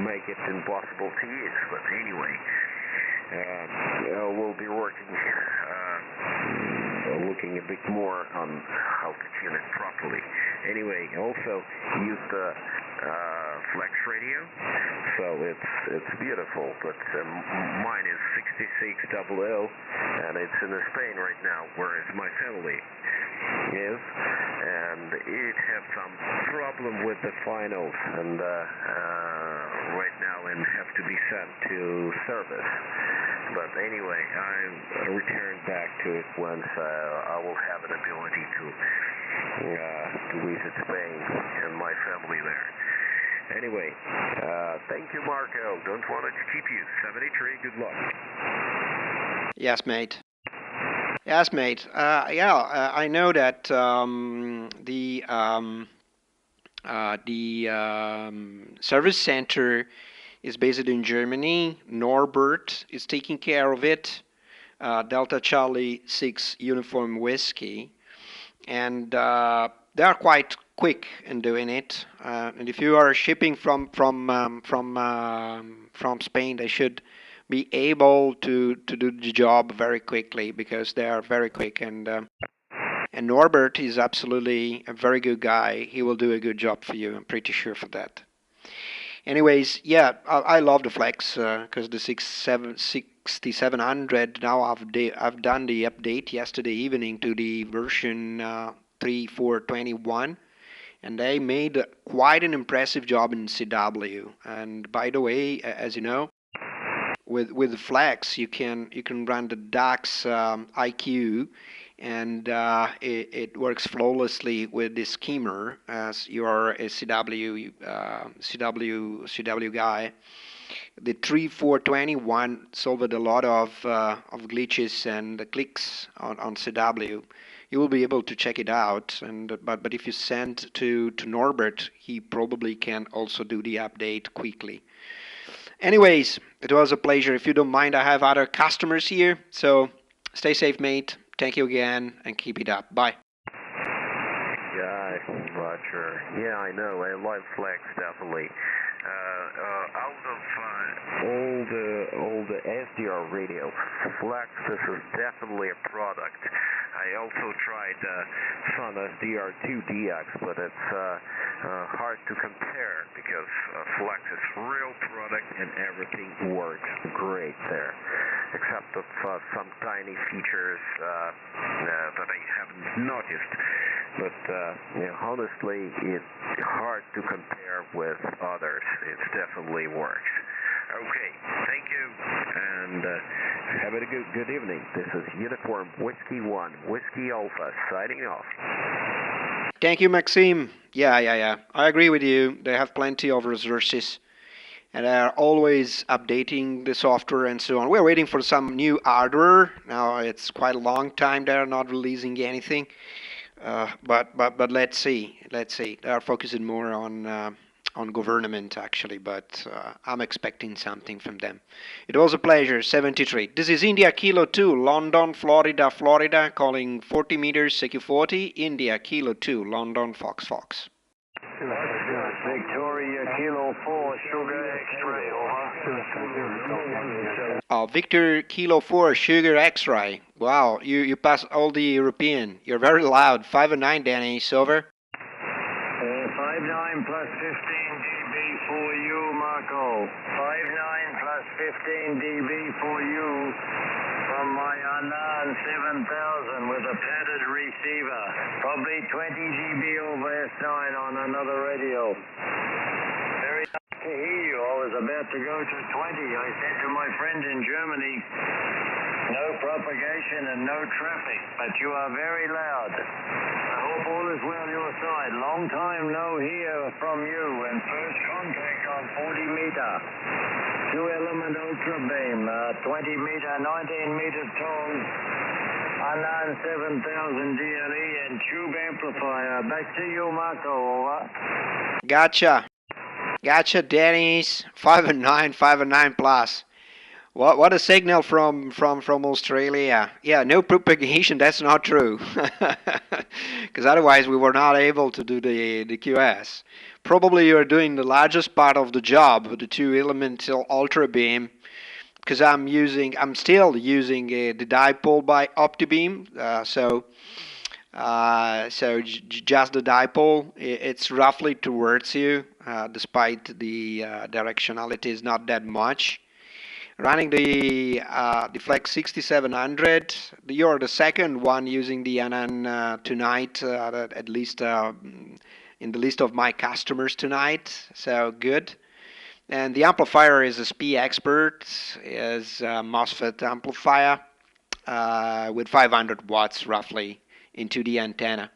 make it impossible to use. But anyway, we'll be working, looking a bit more on how to tune it properly. Anyway, also use the flex radio, so it's beautiful, but mine is 6600, and it's in Spain right now, whereas my family is, and it has some problem with the finals, and right now and have to be sent to service. But anyway, I return back to it once I will have an ability to visit Spain and my family there. Anyway, thank you, Marco. Don't want it to keep you. 73, good luck. Yes, mate. Yes, mate. I know that the service center is based in Germany. Norbert is taking care of it. Delta Charlie 6 Uniform Whiskey, and they are quite quick in doing it. And if you are shipping from Spain, they should be able to do the job very quickly, because they are very quick. And Norbert is absolutely a very good guy. He will do a good job for you. I'm pretty sure for that. Anyways, yeah, I love the Flex, because the 6700, now I've done the update yesterday evening to the version 3.4.21, and they made quite an impressive job in CW. And by the way, as you know, with the Flex you can run the DAX IQ, and it works flawlessly with the skimmer, as you are a CW guy. The 3.4.21 solved a lot of glitches and clicks on CW. You will be able to check it out, but if you send to Norbert, he probably can also do the update quickly. Anyways, it was a pleasure. If you don't mind, I have other customers here, so stay safe, mate. Thank you again, and keep it up. Bye. Yeah, Roger. Yeah, I know. I love Flex, definitely. Out of all the SDR radio, Flex, this is definitely a product. I also tried Sonos DR2DX, but it's hard to compare, because Flex is real product and everything works great there, except of some tiny features that I haven't noticed. But honestly, it's hard to compare with others. It definitely works. Okay, thank you, and have a good evening. This is Uniform Whiskey 1, Whiskey Alpha, signing off. Thank you, Maxime. Yeah. I agree with you. They have plenty of resources, and they are always updating the software and so on. We're waiting for some new hardware. Now, it's quite a long time they're not releasing anything. But let's see. They are focusing more on government, actually, but I'm expecting something from them. It was a pleasure. 73. This is India Kilo 2, London, Florida, calling 40 meters, CQ40, India Kilo 2, London, Fox. Victoria Kilo 4, Sugar X-ray, over. Victor Kilo 4, Sugar X-ray. Wow, you pass all the European. You're very loud. 5 and 9, Dennis, over. 5.9 plus 15 dB for you, Marco. 5.9 plus 15 dB for you from my Anan 7000 with a padded receiver. Probably 20 dB over S9 on another radio. Very nice to hear you. I was about to go to 20. I said to my friend in Germany, no propagation and no traffic, but you are very loud. I hope all is well your side. Long time no hear from you, and first contact on 40 meter. 2-element ultra beam, 20 meter, 19 meter tall, Anan 7000 DLE and tube amplifier. Back to you, Marco, over. Gotcha, Dennis. 5 and 9 plus. What a signal from Australia. Yeah, no propagation. That's not true. Because otherwise we were not able to do the QS. Probably you're doing the largest part of the job with the two elemental ultra beam. Because I'm still using the dipole by OptiBeam. Just the dipole, it's roughly towards you, despite the directionality is not that much. Running the Flex 6700, you're the second one using the NN tonight, at least in the list of my customers tonight. So good. And the amplifier is a SPI Expert, is a MOSFET amplifier with 500 watts roughly into the antenna.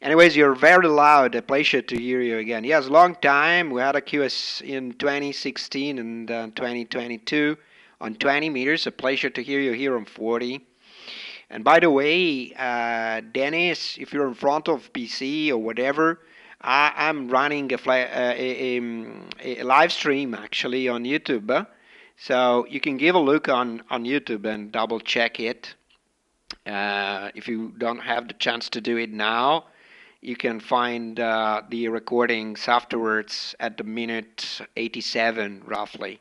Anyways, you're very loud. A pleasure to hear you again. Yes, long time. We had a QS in 2016 and 2022 on 20 meters. A pleasure to hear you here on 40. And by the way, Dennis, if you're in front of PC or whatever, I'm running a live stream actually on YouTube. So you can give a look on YouTube and double check it. If you don't have the chance to do it now, you can find the recordings afterwards at the minute 87 roughly.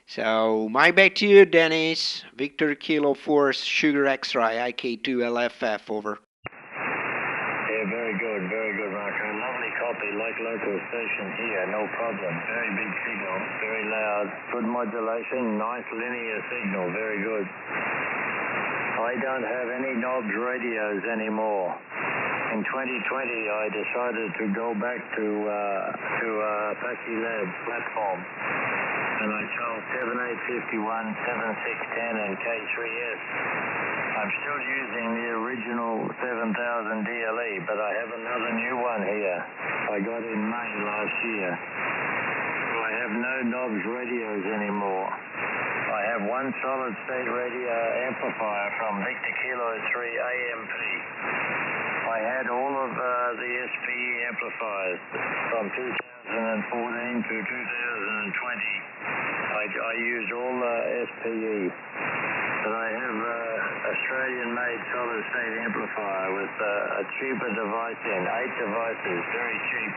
So my back to you, Dennis. Victor Kilo Force Sugar X-Ray IK2LFF over. Yeah, very good, Marco. Lovely copy, like local station here, no problem. Very big signal, very loud, good modulation, nice linear signal, very good. I don't have any knobs radios anymore. In 2020, I decided to go back to Apache Labs platform, and I chose 7851, 7610, and K3S. I'm still using the original 7000 DLE, but I have another new one here. I got in May last year. So I have no knobs radios anymore. I have one solid state radio amplifier from Victor Kilo 3 AMP. I had all of the SPE amplifiers from 2014 to 2020. I used all SPE, but I have Australian-made solid-state amplifier with a cheaper device in, 8 devices, very cheap,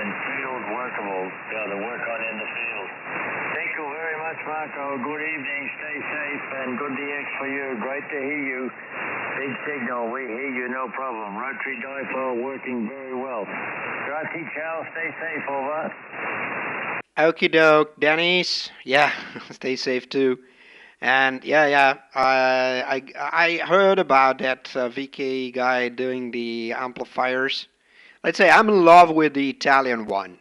and field workable, to work on in the field. Thank you very much, Marco. Good evening, stay safe, and good DX for you. Great to hear you. Big signal, we hear you, no problem. Rotary dipole working very well. Grazie, ciao, stay safe, over. Okie doke, Dennis. Yeah, stay safe too. And I heard about that VK guy doing the amplifiers. Let's say I'm in love with the Italian one.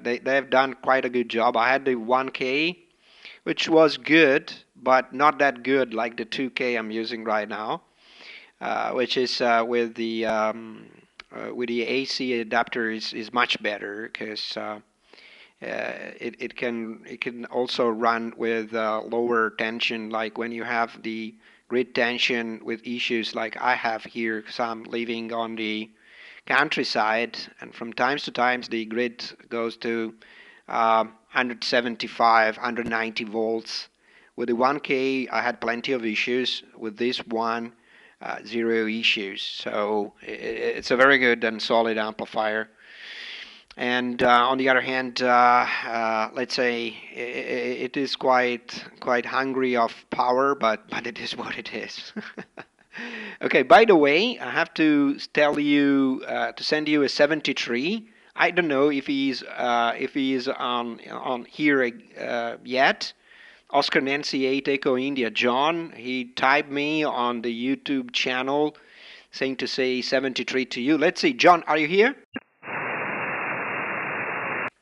They've done quite a good job. I had the 1K, which was good, but not that good like the 2K I'm using right now, which is with the AC adapter is much better because. It can also run with lower tension, like when you have the grid tension with issues like I have here, because I'm living on the countryside, and from times to times the grid goes to 175, 190 volts. With the 1K, I had plenty of issues. With this one, zero issues. So it's a very good and solid amplifier. And on the other hand, let's say it is quite hungry of power, but it is what it is. Okay. By the way, I have to tell you to send you a 73. I don't know if he's on here yet. Oscar Nancy 8 Echo India John. He typed me on the YouTube channel saying to say 73 to you. Let's see, John, are you here?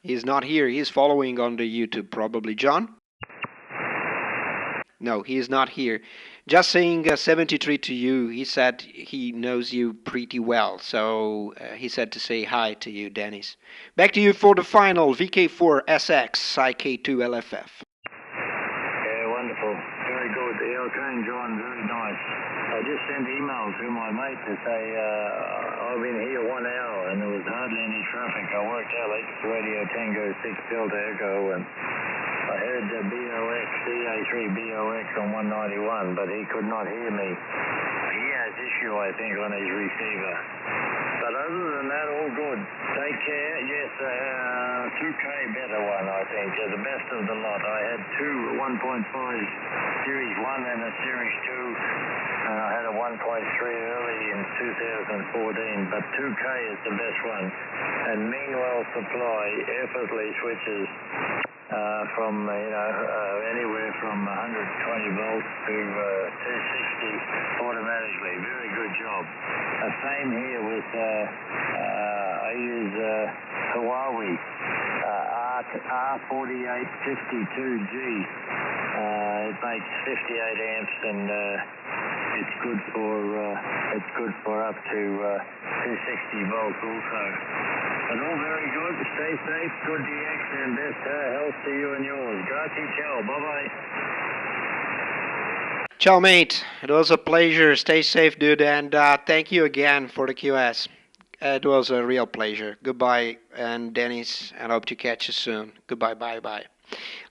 He's not here. He's following on the YouTube probably. John? No, he is not here. Just saying 73 to you. He said he knows you pretty well. So he said to say hi to you, Dennis. Back to you for the final VK4SX IK2LFF. Yeah, wonderful. Very good. Okay, John, very nice. I just sent email to my mate to say I've been here 1 hour and there was hardly any traffic. I worked out like Radio Tango 6 Delta Echo, and I heard the BOX, DA3BOX on 191, but he could not hear me. He has issue, I think, on his receiver. But other than that, all good. Take care. Yes, 2K better one, I think. The best of the lot. I had two 1.5 Series 1 and a Series 2. I had a 1.3 early in 2014, but 2K is the best one. And Meanwell Supply effortlessly switches from, anywhere from 120 volts to 260 automatically. Very good job. Same here with, I use Huawei R4852G. It makes 58 amps and it's good for up to 260 volts also. But all very good. Stay safe. Good DX and best health to you and yours. Grazie, ciao. Bye-bye. Ciao, mate. It was a pleasure. Stay safe, dude, and thank you again for the QS. It was a real pleasure. Goodbye, and Dennis, and hope to catch you soon. Goodbye, bye-bye.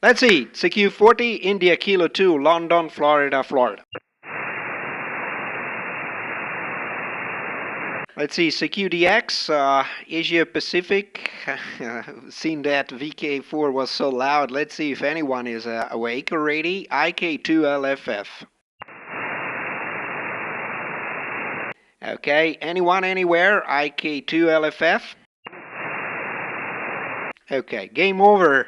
Let's see. CQ40, India Kilo 2, London, Florida, Florida. Let's see, CQDX, Asia Pacific. Seen that VK4 was so loud. Let's see if anyone is awake already. IK2LFF. Okay, anyone, anywhere? IK2LFF? Okay, game over.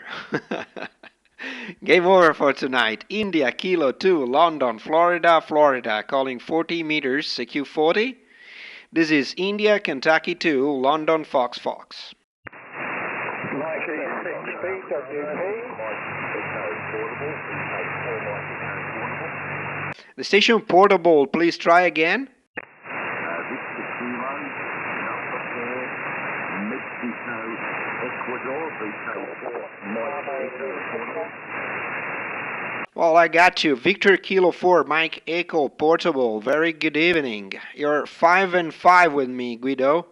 Game over for tonight. India Kilo 2, London, Florida, Florida. Calling 40 meters, CQ40. This is India, Kentucky 2, London, Fox, Fox. The station portable, please try again. Well, I got you. Victor Kilo 4, Mike Echo Portable. Very good evening. You're 5 and 5 with me, Guido.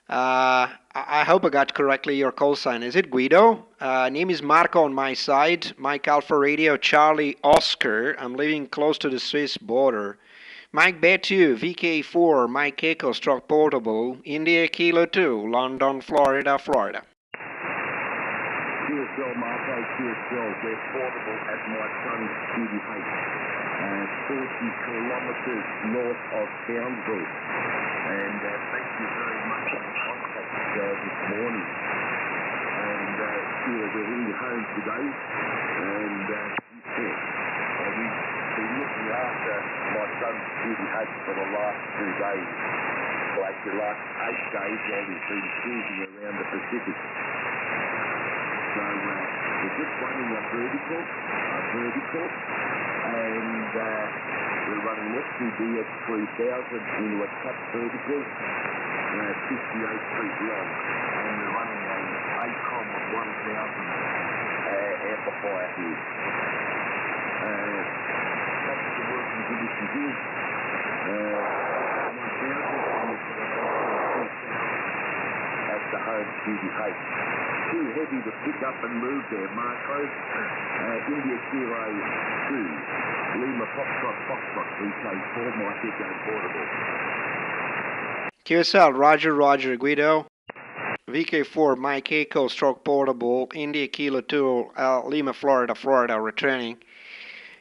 I hope I got correctly your call sign. Is it Guido? Name is Marco on my side. Mike Alpha Radio, Charlie Oscar. I'm living close to the Swiss border. Mike Betu, VK4, Mike Echo Stroke Portable. India Kilo 2, London, Florida, Florida. QSL Marco, QSL, they're portable at my son's duty height, 40 kilometres north of Townsville. And thank you very much for the contact this morning. And we're heading home today, and we've been looking after my son's duty height for the last 2 days. Well, actually, the last 8 days while we've been cruising around the Pacific. So we're just running a vertical, and we're running SCDX 3000 into a cut vertical, 58 feet long, and we're running an ACOM 1000 amplifier here. That's the working conditions here. 1000 at the home duty height. Too heavy to pick up and move there, Marco. India Kilo 2, Lima Foxtrot, VK4, Mike Echo Portable. QSL, Roger, Roger, Guido. VK4, Mike Echo Stroke Portable, India Kilo 2, Lima, Florida, Florida, returning.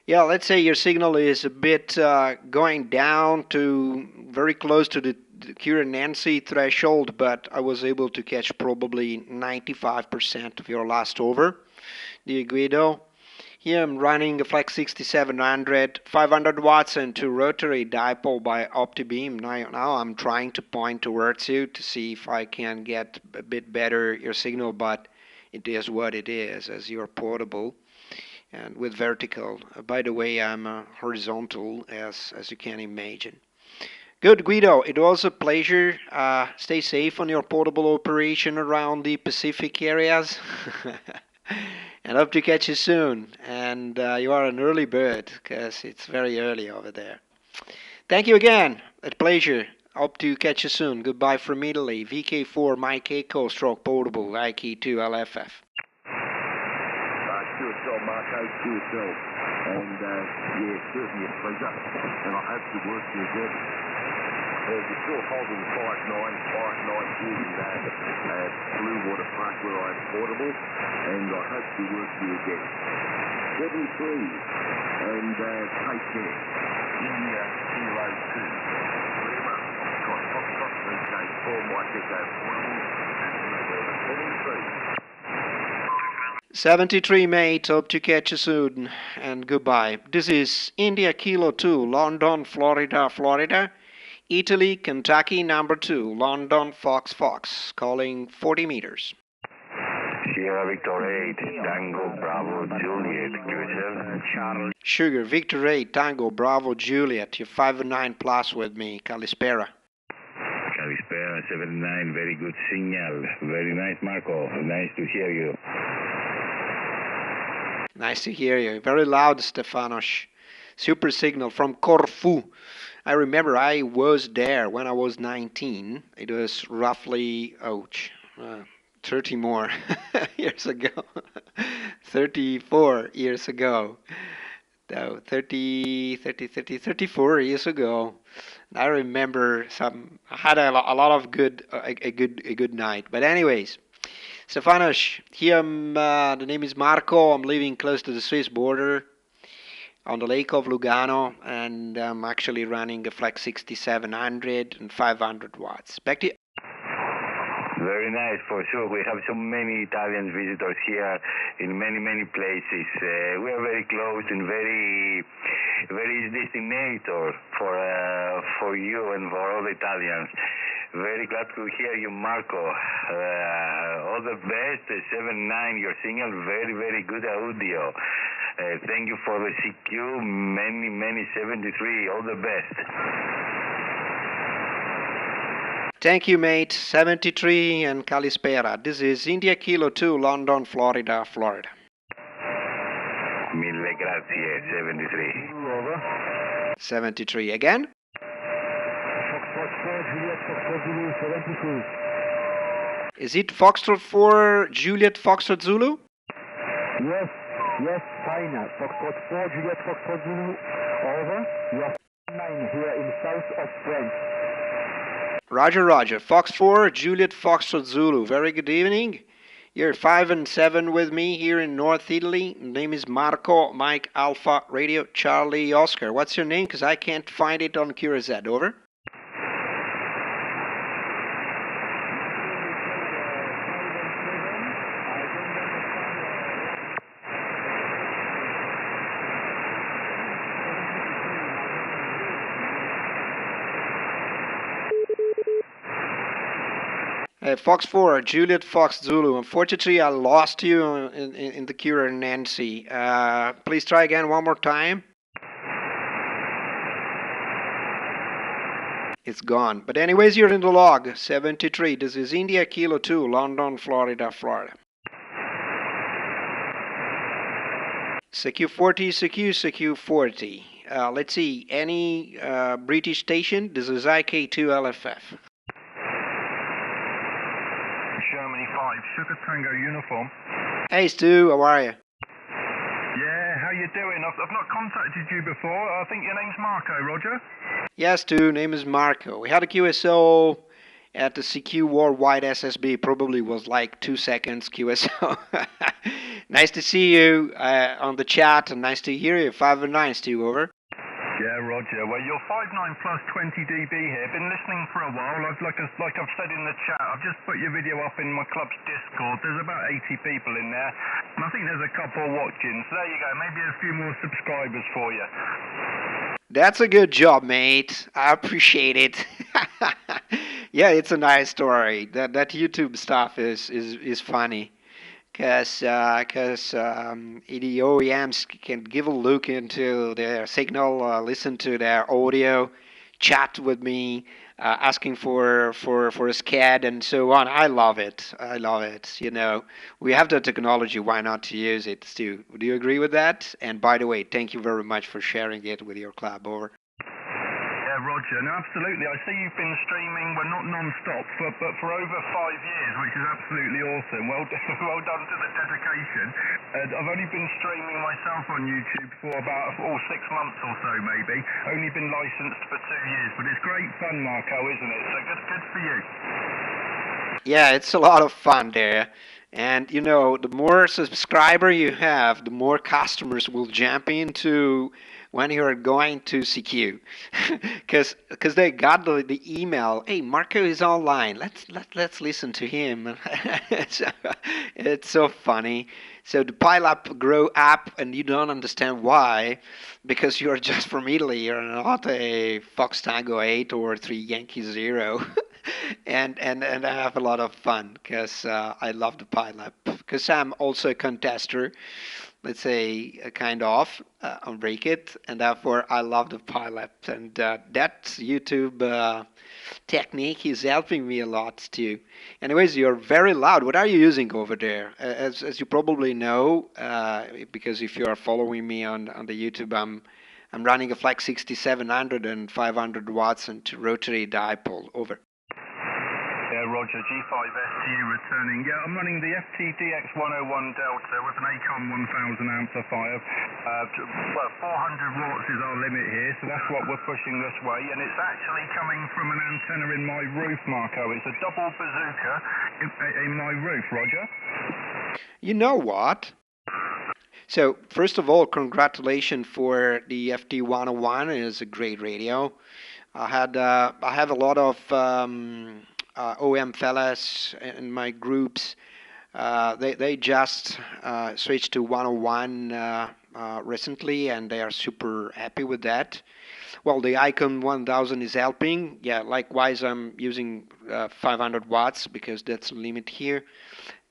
Yeah, let's say your signal is a bit going down to very close to the current Nancy threshold, but I was able to catch probably 95% of your last over, dear Guido. Here I'm running a Flex 6700, 500 watts and 2 rotary dipole by OptiBeam. Now I'm trying to point towards you to see if I can get a bit better your signal, but it is what it is as you're portable. And with vertical. By the way, I'm horizontal, as you can imagine. Good, Guido. It was a pleasure. Stay safe on your portable operation around the Pacific areas. And hope to catch you soon. And you are an early bird, because it's very early over there. Thank you again. A pleasure. Hope to catch you soon. Goodbye from Italy. VK4 Mike Echo Stroke Portable, IK2LFF. QSL well, Marco, to yourself. And yeah, certainly a pleasure. And I hope to work with you again. You're still holding 59 here in Blue Water Park where I'm portable. And I hope to work with you again. 73. And take care. India, Kilo 2. Lima, Foxtrot, UK, 4 Mike Echo, portable. 73, mate. Hope to catch you soon. And goodbye. This is India Kilo 2, London, Florida, Florida. Italy, Kentucky, number 2, London, Fox, calling 40 meters. Sierra Victor 8, Tango Bravo Juliet, QSL. Sugar, Victor 8, Tango Bravo Juliet. You're 5-9 plus with me. Kalispera. Kalispera 79, very good signal. Very nice, Marco. Nice to hear you. Nice to hear you. Very loud, Stefanos. Super signal from Corfu. I remember I was there when I was 19. It was roughly, 30 more years ago. 34 years ago. No, 34 years ago. I remember I had a lot of a good night. But anyways, Stefanos, here the name is Marco. I'm living close to the Swiss border on the lake of Lugano, and I'm actually running a Flex 6700 and 500 watts. Back to you. Very nice, for sure. We have so many Italian visitors here in many places. We are very close and very easy destinator for you and for all the Italians. Very glad to hear you, Marco. All the best. 7-9, your signal, very good audio. Thank you for the CQ, many 73. All the best. Thank you, mate. 73 and Kalispera. This is India Kilo 2, London, Florida, Florida. Mille grazie, 73. 73 again. Is it Foxtrot 4, Juliet, Foxtrot Zulu? Yes, fine. Foxtrot 4, Juliet, Foxtrot Zulu. Over. You are 9 here in south of France. Roger. Fox 4, Juliet, Foxtrot Zulu. Very good evening. You're 5-7 with me here in North Italy. Name is Marco, Mike Alpha, Radio, Charlie, Oscar. What's your name? Because I can't find it on QRZ. Over. Fox 4, Juliet Fox Zulu. Unfortunately, I lost you in the Cura Nancy. Please try again one more time. It's gone. But anyways, you're in the log. 73. This is India Kilo 2, London, Florida, Florida. CQ40, CQ40. Let's see. Any British station? This is IK2LFF. Germany 5, Sugar Tango uniform. Hey Stu, how are you? Yeah, how you doing? I've not contacted you before. I think your name's Marco, Roger? Yes, Stu, name is Marco. We had a QSO at the CQ Worldwide SSB. Probably was like 2 seconds QSO. Nice to see you on the chat, and nice to hear you. 5-9, Stu, over. Yeah, Roger. Well, you're 5'9 plus 20 dB here. Been listening for a while. Like I've said in the chat, I've just put your video up in my club's Discord. There's about 80 people in there, and I think there's a couple watching. So there you go. Maybe a few more subscribers for you. That's a good job, mate. I appreciate it. Yeah, it's a nice story. That YouTube stuff is funny. Because the OEMs can give a look into their signal, listen to their audio, chat with me, asking for a SCAD and so on. I love it. You know, we have the technology. Why not to use it, Stu? Do you agree with that? And by the way, thank you very much for sharing it with your club. Over. Yeah, Yeah, Roger. No, absolutely. I see you've been streaming, well, not non-stop, but for over 5 years, which is absolutely awesome. Well, well done to the dedication. I've only been streaming myself on YouTube for about 6 months or so, maybe. Only been licensed for 2 years, but it's great fun, Marco, isn't it? So good for you. Yeah, it's a lot of fun there. And you know, the more subscriber you have, the more customers will jump into when you're going to CQ, because they got the email. Hey, Marco is online. Let's listen to him. It's so funny. So the pile up grow up, and you don't understand why, because you're just from Italy. You're not a Fox Tango 8 or 3 Yankee 0. And I have a lot of fun because I love the pile up. Because I'm also a contester, let's say, kind of on Break It, and therefore I love the pile up. And that YouTube technique is helping me a lot too. Anyways, you're very loud. What are you using over there? As you probably know, because if you are following me on the YouTube, I'm running a Flex 6700 and 500 watts and rotary dipole. Over. Yeah, Roger, G5STU returning. Yeah, I'm running the FTDX101 Delta with an Acon 1000 amplifier. 400 watts is our limit here, so that's what we're pushing this way. And it's actually coming from an antenna in my roof, Marco. It's a double bazooka in my roof, Roger. You know what? So, first of all, congratulations for the FT101. It is a great radio. I have a lot of OM fellas in my groups. They just switched to 101 recently, and they are super happy with that. Well, the Icon 1000 is helping. Yeah, likewise, I'm using 500 watts because that's the limit here,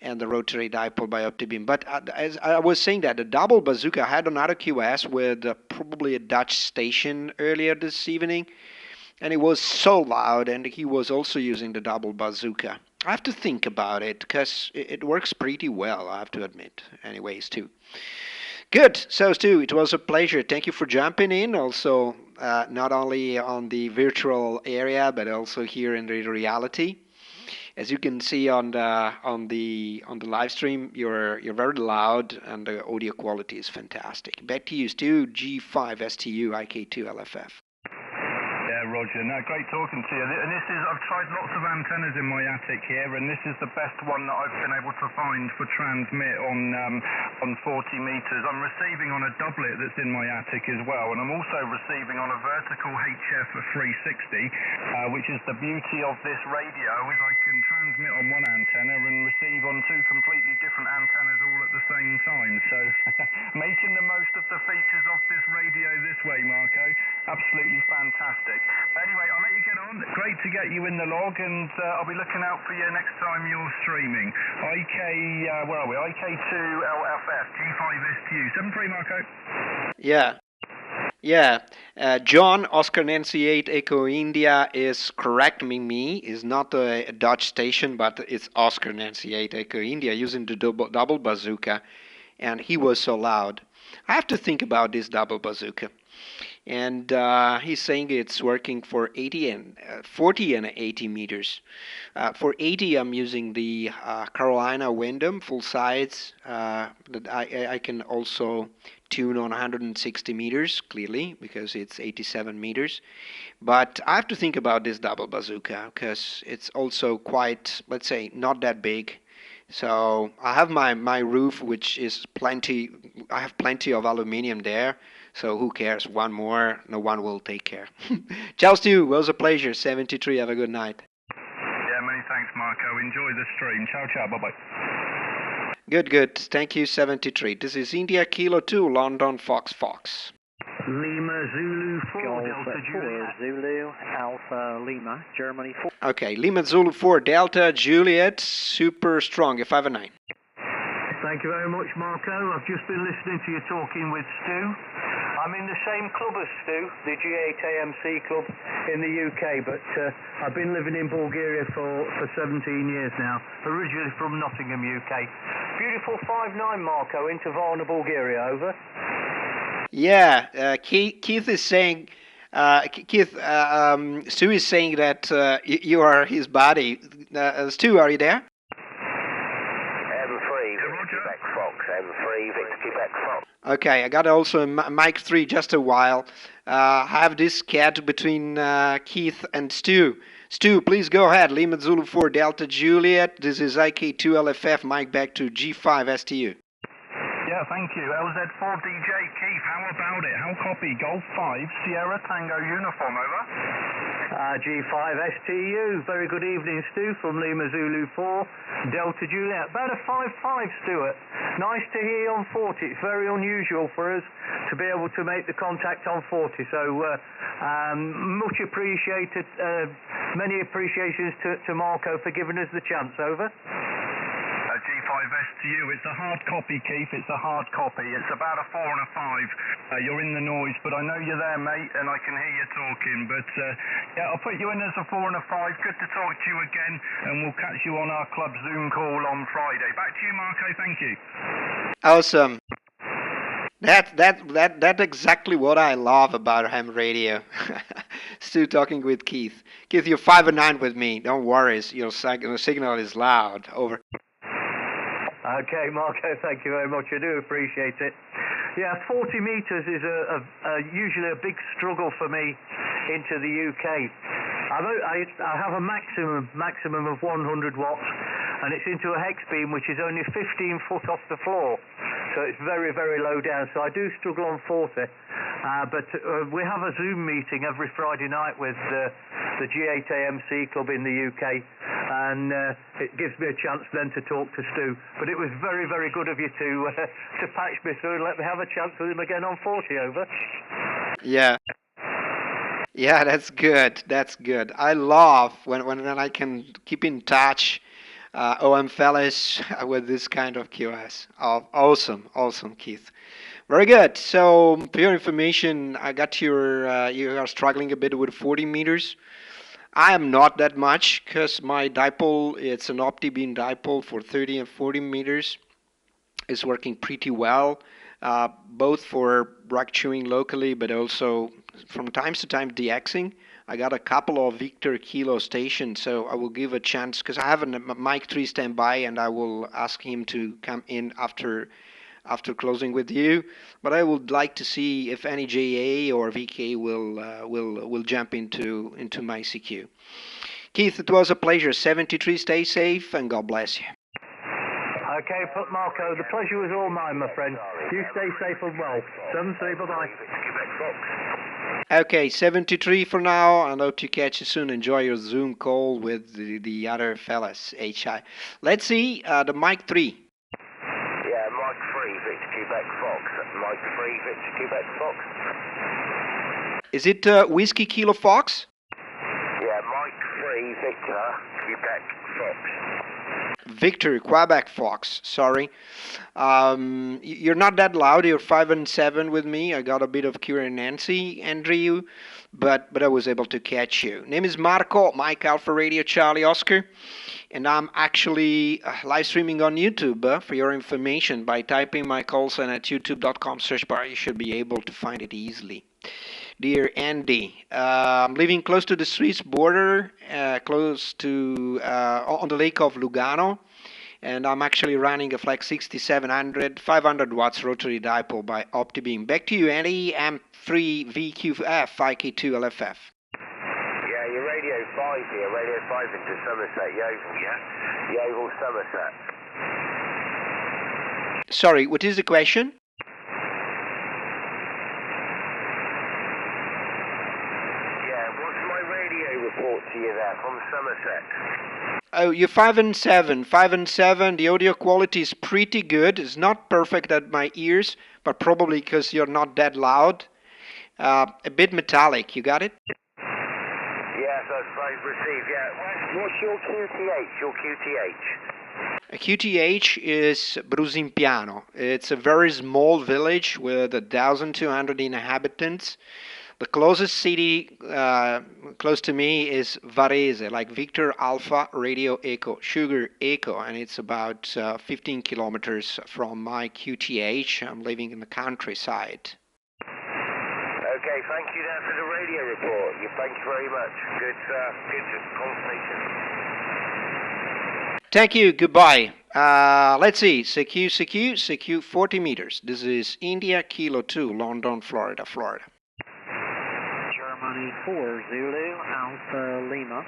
and the rotary dipole by OptiBeam. But as I was saying that, the double bazooka, I had another QS with probably a Dutch station earlier this evening, and it was so loud, and he was also using the double bazooka. I have to think about it, because it works pretty well, I have to admit, anyways, too. Good. So, Stu, it was a pleasure. Thank you for jumping in, also not only on the virtual area, but also here in the reality. As you can see on the live stream, you're very loud, and the audio quality is fantastic. Back to you, Stu. G5STU IK2LFF. Yeah, Roger. No, great talking to you. And this is, I've tried lots of antennas in my attic here, and this is the best one that I've been able to find for transmit on 40 meters. I'm receiving on a doublet that's in my attic as well, and I'm also receiving on a vertical HF 360, which is the beauty of this radio, is I can transmit on one antenna and receive on 2 completely different antennas all at the same time. So making the most of the features of this radio this way, Marco. Absolutely fantastic. Anyway, I'll let you get on. Great to get you in the log, and I'll be looking out for you next time you're streaming. Where are we? IK2LFF, G5STU. 73, Marco. Yeah. John, Oscar Nancy 8 Echo India is correcting me. Is not a Dutch station, but it's Oscar Nancy 8 Echo India using the double bazooka, and he was so loud. I have to think about this double bazooka. And he's saying it's working for 40 and 80 meters. For 80, I'm using the Carolina Wyndham full size. That I can also tune on 160 meters clearly because it's 87 meters. But I have to think about this double bazooka because it's also quite, let's say, not that big. So I have my roof, which is plenty. I have plenty of aluminium there. So who cares? One more, no one will take care. Ciao, Stu. It was a pleasure. 73. Have a good night. Yeah, many thanks, Marco. Enjoy the stream. Ciao, ciao. Bye-bye. Good. Thank you, 73. This is India Kilo 2, London Fox. Lima Zulu 4, Delta Juliet. Zulu Alpha Lima, Germany 4. Okay, Lima Zulu 4, Delta Juliet, super strong, if I have a 9. Thank you very much, Marco. I've just been listening to you talking with Stu. I'm in the same club as Stu, the G8AMC club in the UK, but I've been living in Bulgaria for 17 years now, originally from Nottingham, UK. Beautiful 5-9, Marco, into Varna, Bulgaria, over. Yeah, Keith is saying Keith, Stu is saying that you are his buddy. Stu, are you there? M3, Victor Quebec Fox. M3, Victor Quebec Fox. Okay, I got also a Mike 3 just a while. I have this cat between Keith and Stu. Stu, please go ahead. Lima Zulu 4 Delta Juliet. This is IK2LFF. Mike back to G5 STU. Yeah, thank you. LZ4DJ Keith, how about it? How copy? Golf 5, Sierra Tango Uniform, over. G5 STU, very good evening, Stu, from Lima Zulu 4, Delta Juliet. About a 5-5, Stuart. Nice to hear you on 40. It's very unusual for us to be able to make the contact on 40, so much appreciated. Many appreciations to Marco for giving us the chance, over. G5STU, it's a hard copy, Keith, it's a hard copy. It's about a 4 and a 5. You're in the noise, but I know you're there, mate, and I can hear you talking. But yeah, I'll put you in as a 4 and a 5. Good to talk to you again, and we'll catch you on our club Zoom call on Friday. Back to you, Marco, thank you. Awesome. That's exactly what I love about ham radio. Still talking with Keith. Keith, you're 5 and 9 with me. Don't worry, your signal is loud. Over. Okay, Marco, thank you very much. I do appreciate it. Yeah, 40 metres is usually a big struggle for me into the UK. I have a maximum of 100 watts, and it's into a hex beam which is only 15 foot off the floor. So it's very, very low down. So I do struggle on 40. But we have a Zoom meeting every Friday night with the G8AMC club in the UK, and it gives me a chance then to talk to Stu. But it was very, very good of you to patch me through and let me have a chance with him again on 40, over. Yeah. Yeah, that's good. That's good. I love when I can keep in touch, OM fellas, with this kind of QS. Oh, awesome, Keith. Very good. So, for your information, I got you are struggling a bit with 40 meters. I am not that much because my dipole, it's an OptiBeam dipole for 30 and 40 meters. It's working pretty well, both for rock chewing locally, but also from time to time DXing. I got a couple of Victor Kilo stations, so I will give a chance because I have a Mike 3 standby, and I will ask him to come in after closing with you. But I would like to see if any JA or VK will jump into my CQ. Keith, it was a pleasure. 73, stay safe, and God bless you. Okay, but Marco, the pleasure was all mine, my friend. You stay safe and well. 73, bye-bye. Okay, 73 for now, and hope to catch you soon. Enjoy your Zoom call with the other fellas, HI. Let's see, the Mike 3. Yeah, Mike 3, Victor Quebec Fox. Mike 3, Victor Quebec Fox. Is it Whiskey Kilo Fox? Yeah, Mike 3, Victor Quebec Fox. Victor Quebec Fox, sorry. You're not that loud. You're 5 and 7 with me. I got a bit of Kira and Nancy, Andrew, but I was able to catch you. Name is Marco, Mike Alpha Radio Charlie Oscar, and I'm actually live streaming on YouTube for your information. By typing my call sign at youtube.com search bar, you should be able to find it easily. Dear Andy, I'm living close to the Swiss border, close to on the lake of Lugano, and I'm actually running a Flex 6700 500 watts rotary dipole by OptiBeam. Back to you, Andy. M3 VQF IK2LFF. Yeah, your Radio 5 here, Radio 5 into Somerset, Yeovil, yeah? Yeovil, Somerset. Sorry, what is the question? Report to you there from Somerset. Oh, you're 5 and 7. 5 and 7. The audio quality is pretty good. It's not perfect at my ears, but probably because you're not that loud. A bit metallic. You got it? Yes, I've received. Yeah. What's your QTH? Your QTH? A QTH is Brusimpiano. It's a very small village with 1,200 inhabitants. The closest city close to me is Varese, like Victor Alpha Radio Echo, Sugar Echo, and it's about 15 kilometers from my QTH. I'm living in the countryside. Okay, thank you there for the radio report. Thank you very much. Good conversation. Thank you. Goodbye. Let's see. CQ 40 meters. This is India Kilo 2, London, Florida. Germany 4 Zulu Alpha Lima.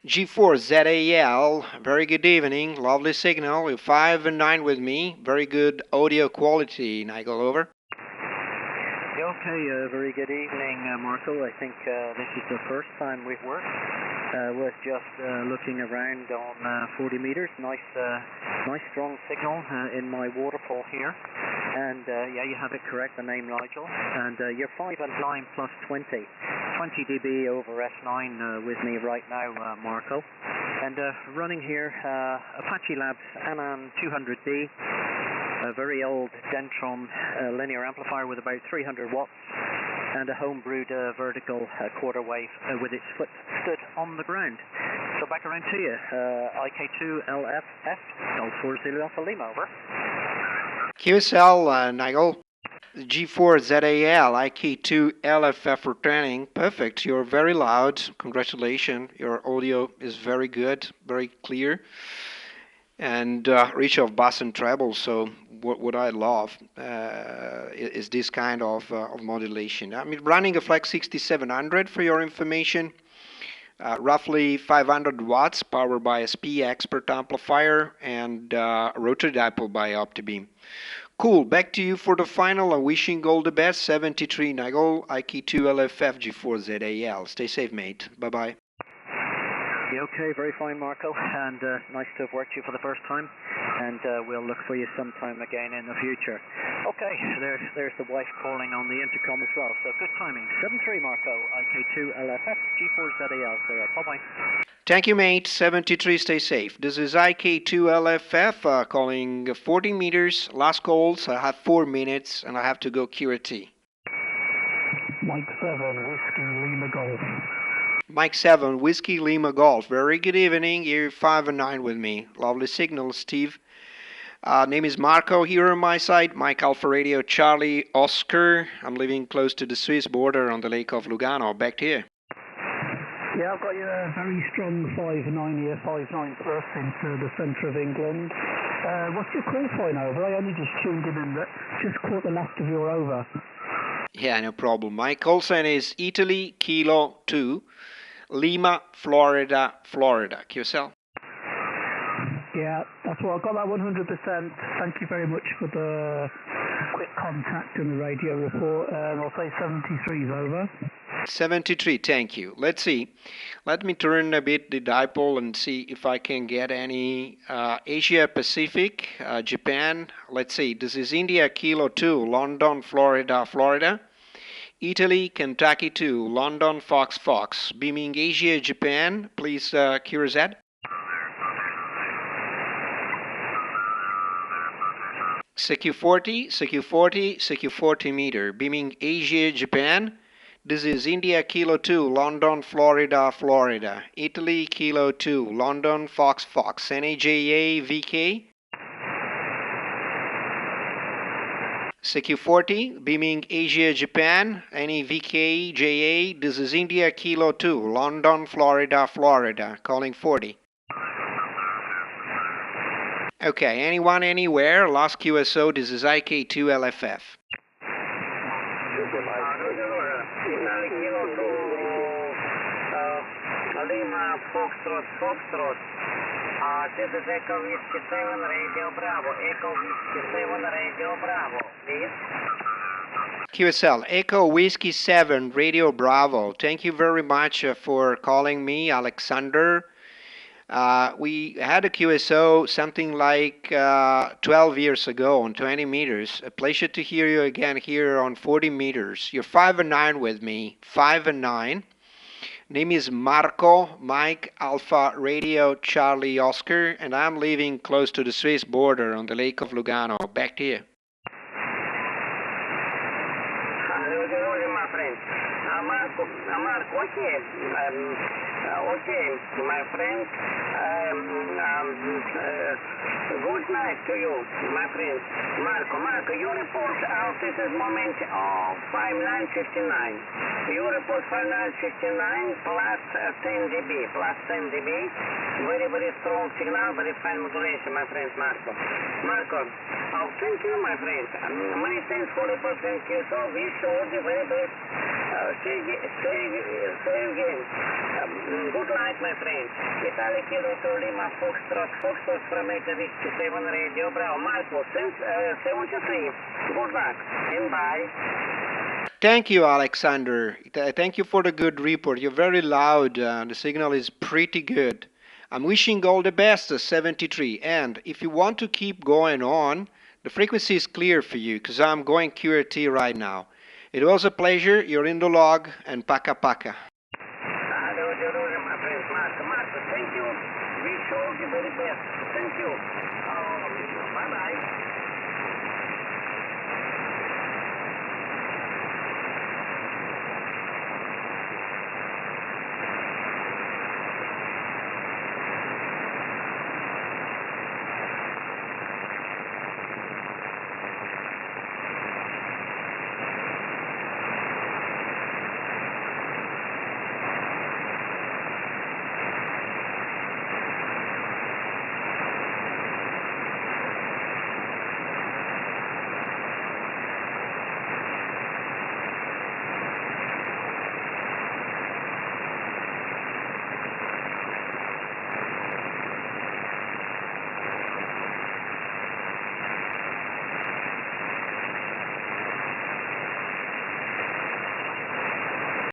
G4 ZAL. Very good evening. Lovely signal. You're 5 and 9 with me. Very good audio quality. Nigel, over. Okay, very good evening, Marco. I think this is the first time we've worked. Was just looking around on 40 meters. Nice strong signal in my waterfall here. And yeah, you have it correct, the name Nigel. And you're 5 and 9 plus 20. 20 dB over S9 with me right now, Marco. And running here, Apache Labs Anan 200D. A very old Dentron linear amplifier with about 300 watts and a homebrewed vertical quarter wave with its foot stood on the ground. So back around to you, IK2LFF, Golf 40 Alpha Lima, over. QSL, Nigel. G4 ZAL, IK2LFF returning. Perfect. You're very loud. Congratulations. Your audio is very good, very clear. And rich of bass and treble, so what I love is this kind of modulation. I mean, running a Flex 6700 for your information, roughly 500 watts, powered by a SP Expert amplifier, and rotary dipole by OptiBeam. Cool, back to you for the final. I'm wishing all the best. 73 Nigel, IK2LFF G4 ZAL. Stay safe, mate. Bye-bye. Okay, very fine, Marco, and nice to have worked you for the first time, and we'll look for you sometime again in the future. Okay, there's the wife calling on the intercom as well, so good timing. 73 Marco, IK2LFF, G4ZAL, so bye-bye. Thank you, mate. 73, stay safe. This is IK2LFF calling 40 meters. Last calls, I have 4 minutes, and I have to go QRT. Mike 7, Whiskey Lima Golf. Mike 7, Whiskey Lima Golf. Very good evening. You're 5 and 9 with me. Lovely signal, Steve. Name is Marco here on my side. Mike Alpha Radio Charlie Oscar. I'm living close to the Swiss border on the Lake of Lugano. Back to you. Yeah, I've got you a very strong 5-9 here, 5-9 plus into the centre of England. What's your call sign over? I only just tuned in and just caught the last of your over. Yeah, no problem. My call sign is Italy Kilo 2. Lima, Florida. QSL? Yeah, that's what I got that 100%. Thank you very much for the quick contact and the radio report. I'll say 73's over. 73, thank you. Let's see. Let me turn a bit the dipole and see if I can get any Asia Pacific, Japan. Let's see. This is India Kilo 2, London, Florida. Italy, Kentucky 2, London, Fox. Beaming Asia, Japan, please QRZ. CQ 40 meter. Beaming Asia, Japan. This is India Kilo 2, London, Florida. Italy Kilo 2, London, Fox. NAJA, VK. CQ40, beaming Asia, Japan, NEVK, JA, this is India Kilo 2, London, Florida, calling 40. Okay, anyone, anywhere, last QSO, this is IK2LFF. Lima, Foxtrot. This is Echo Whiskey 7 Radio Bravo. Echo Whiskey 7 Radio Bravo. Please. QSL, Echo Whiskey 7 Radio Bravo. Thank you very much for calling me, Alexander. We had a QSO something like 12 years ago on 20 meters. A pleasure to hear you again here on 40 meters. You're 5 and 9 with me. 5 and 9. Name is Marco, Mike Alpha Radio Charlie Oscar, and I'm living close to the Swiss border on the Lake of Lugano. Back to you. My friend. Marco, okay. Okay, my friend. Good night to you, my friend. Marco, you report out this moment of 5959. You report 5959 plus 10 dB, plus 10 dB. Very, very strong signal, very fine modulation, my friend Marco, thank you, my friend. Many thanks for the thank you. So we show the very best. Say again. Good night, my friend. Italy Kilo Lima Foxtrot from 87 Radio. Bravo, Marco. 73. Good luck and bye. Thank you, Alexander. Thank you for the good report. You're very loud. The signal is pretty good. I'm wishing all the best, 73. And if you want to keep going on, the frequency is clear for you because I'm going QRT right now. It was a pleasure. You're in the log and paka paka. My friend Marco, thank you. We showed the very best. Thank you.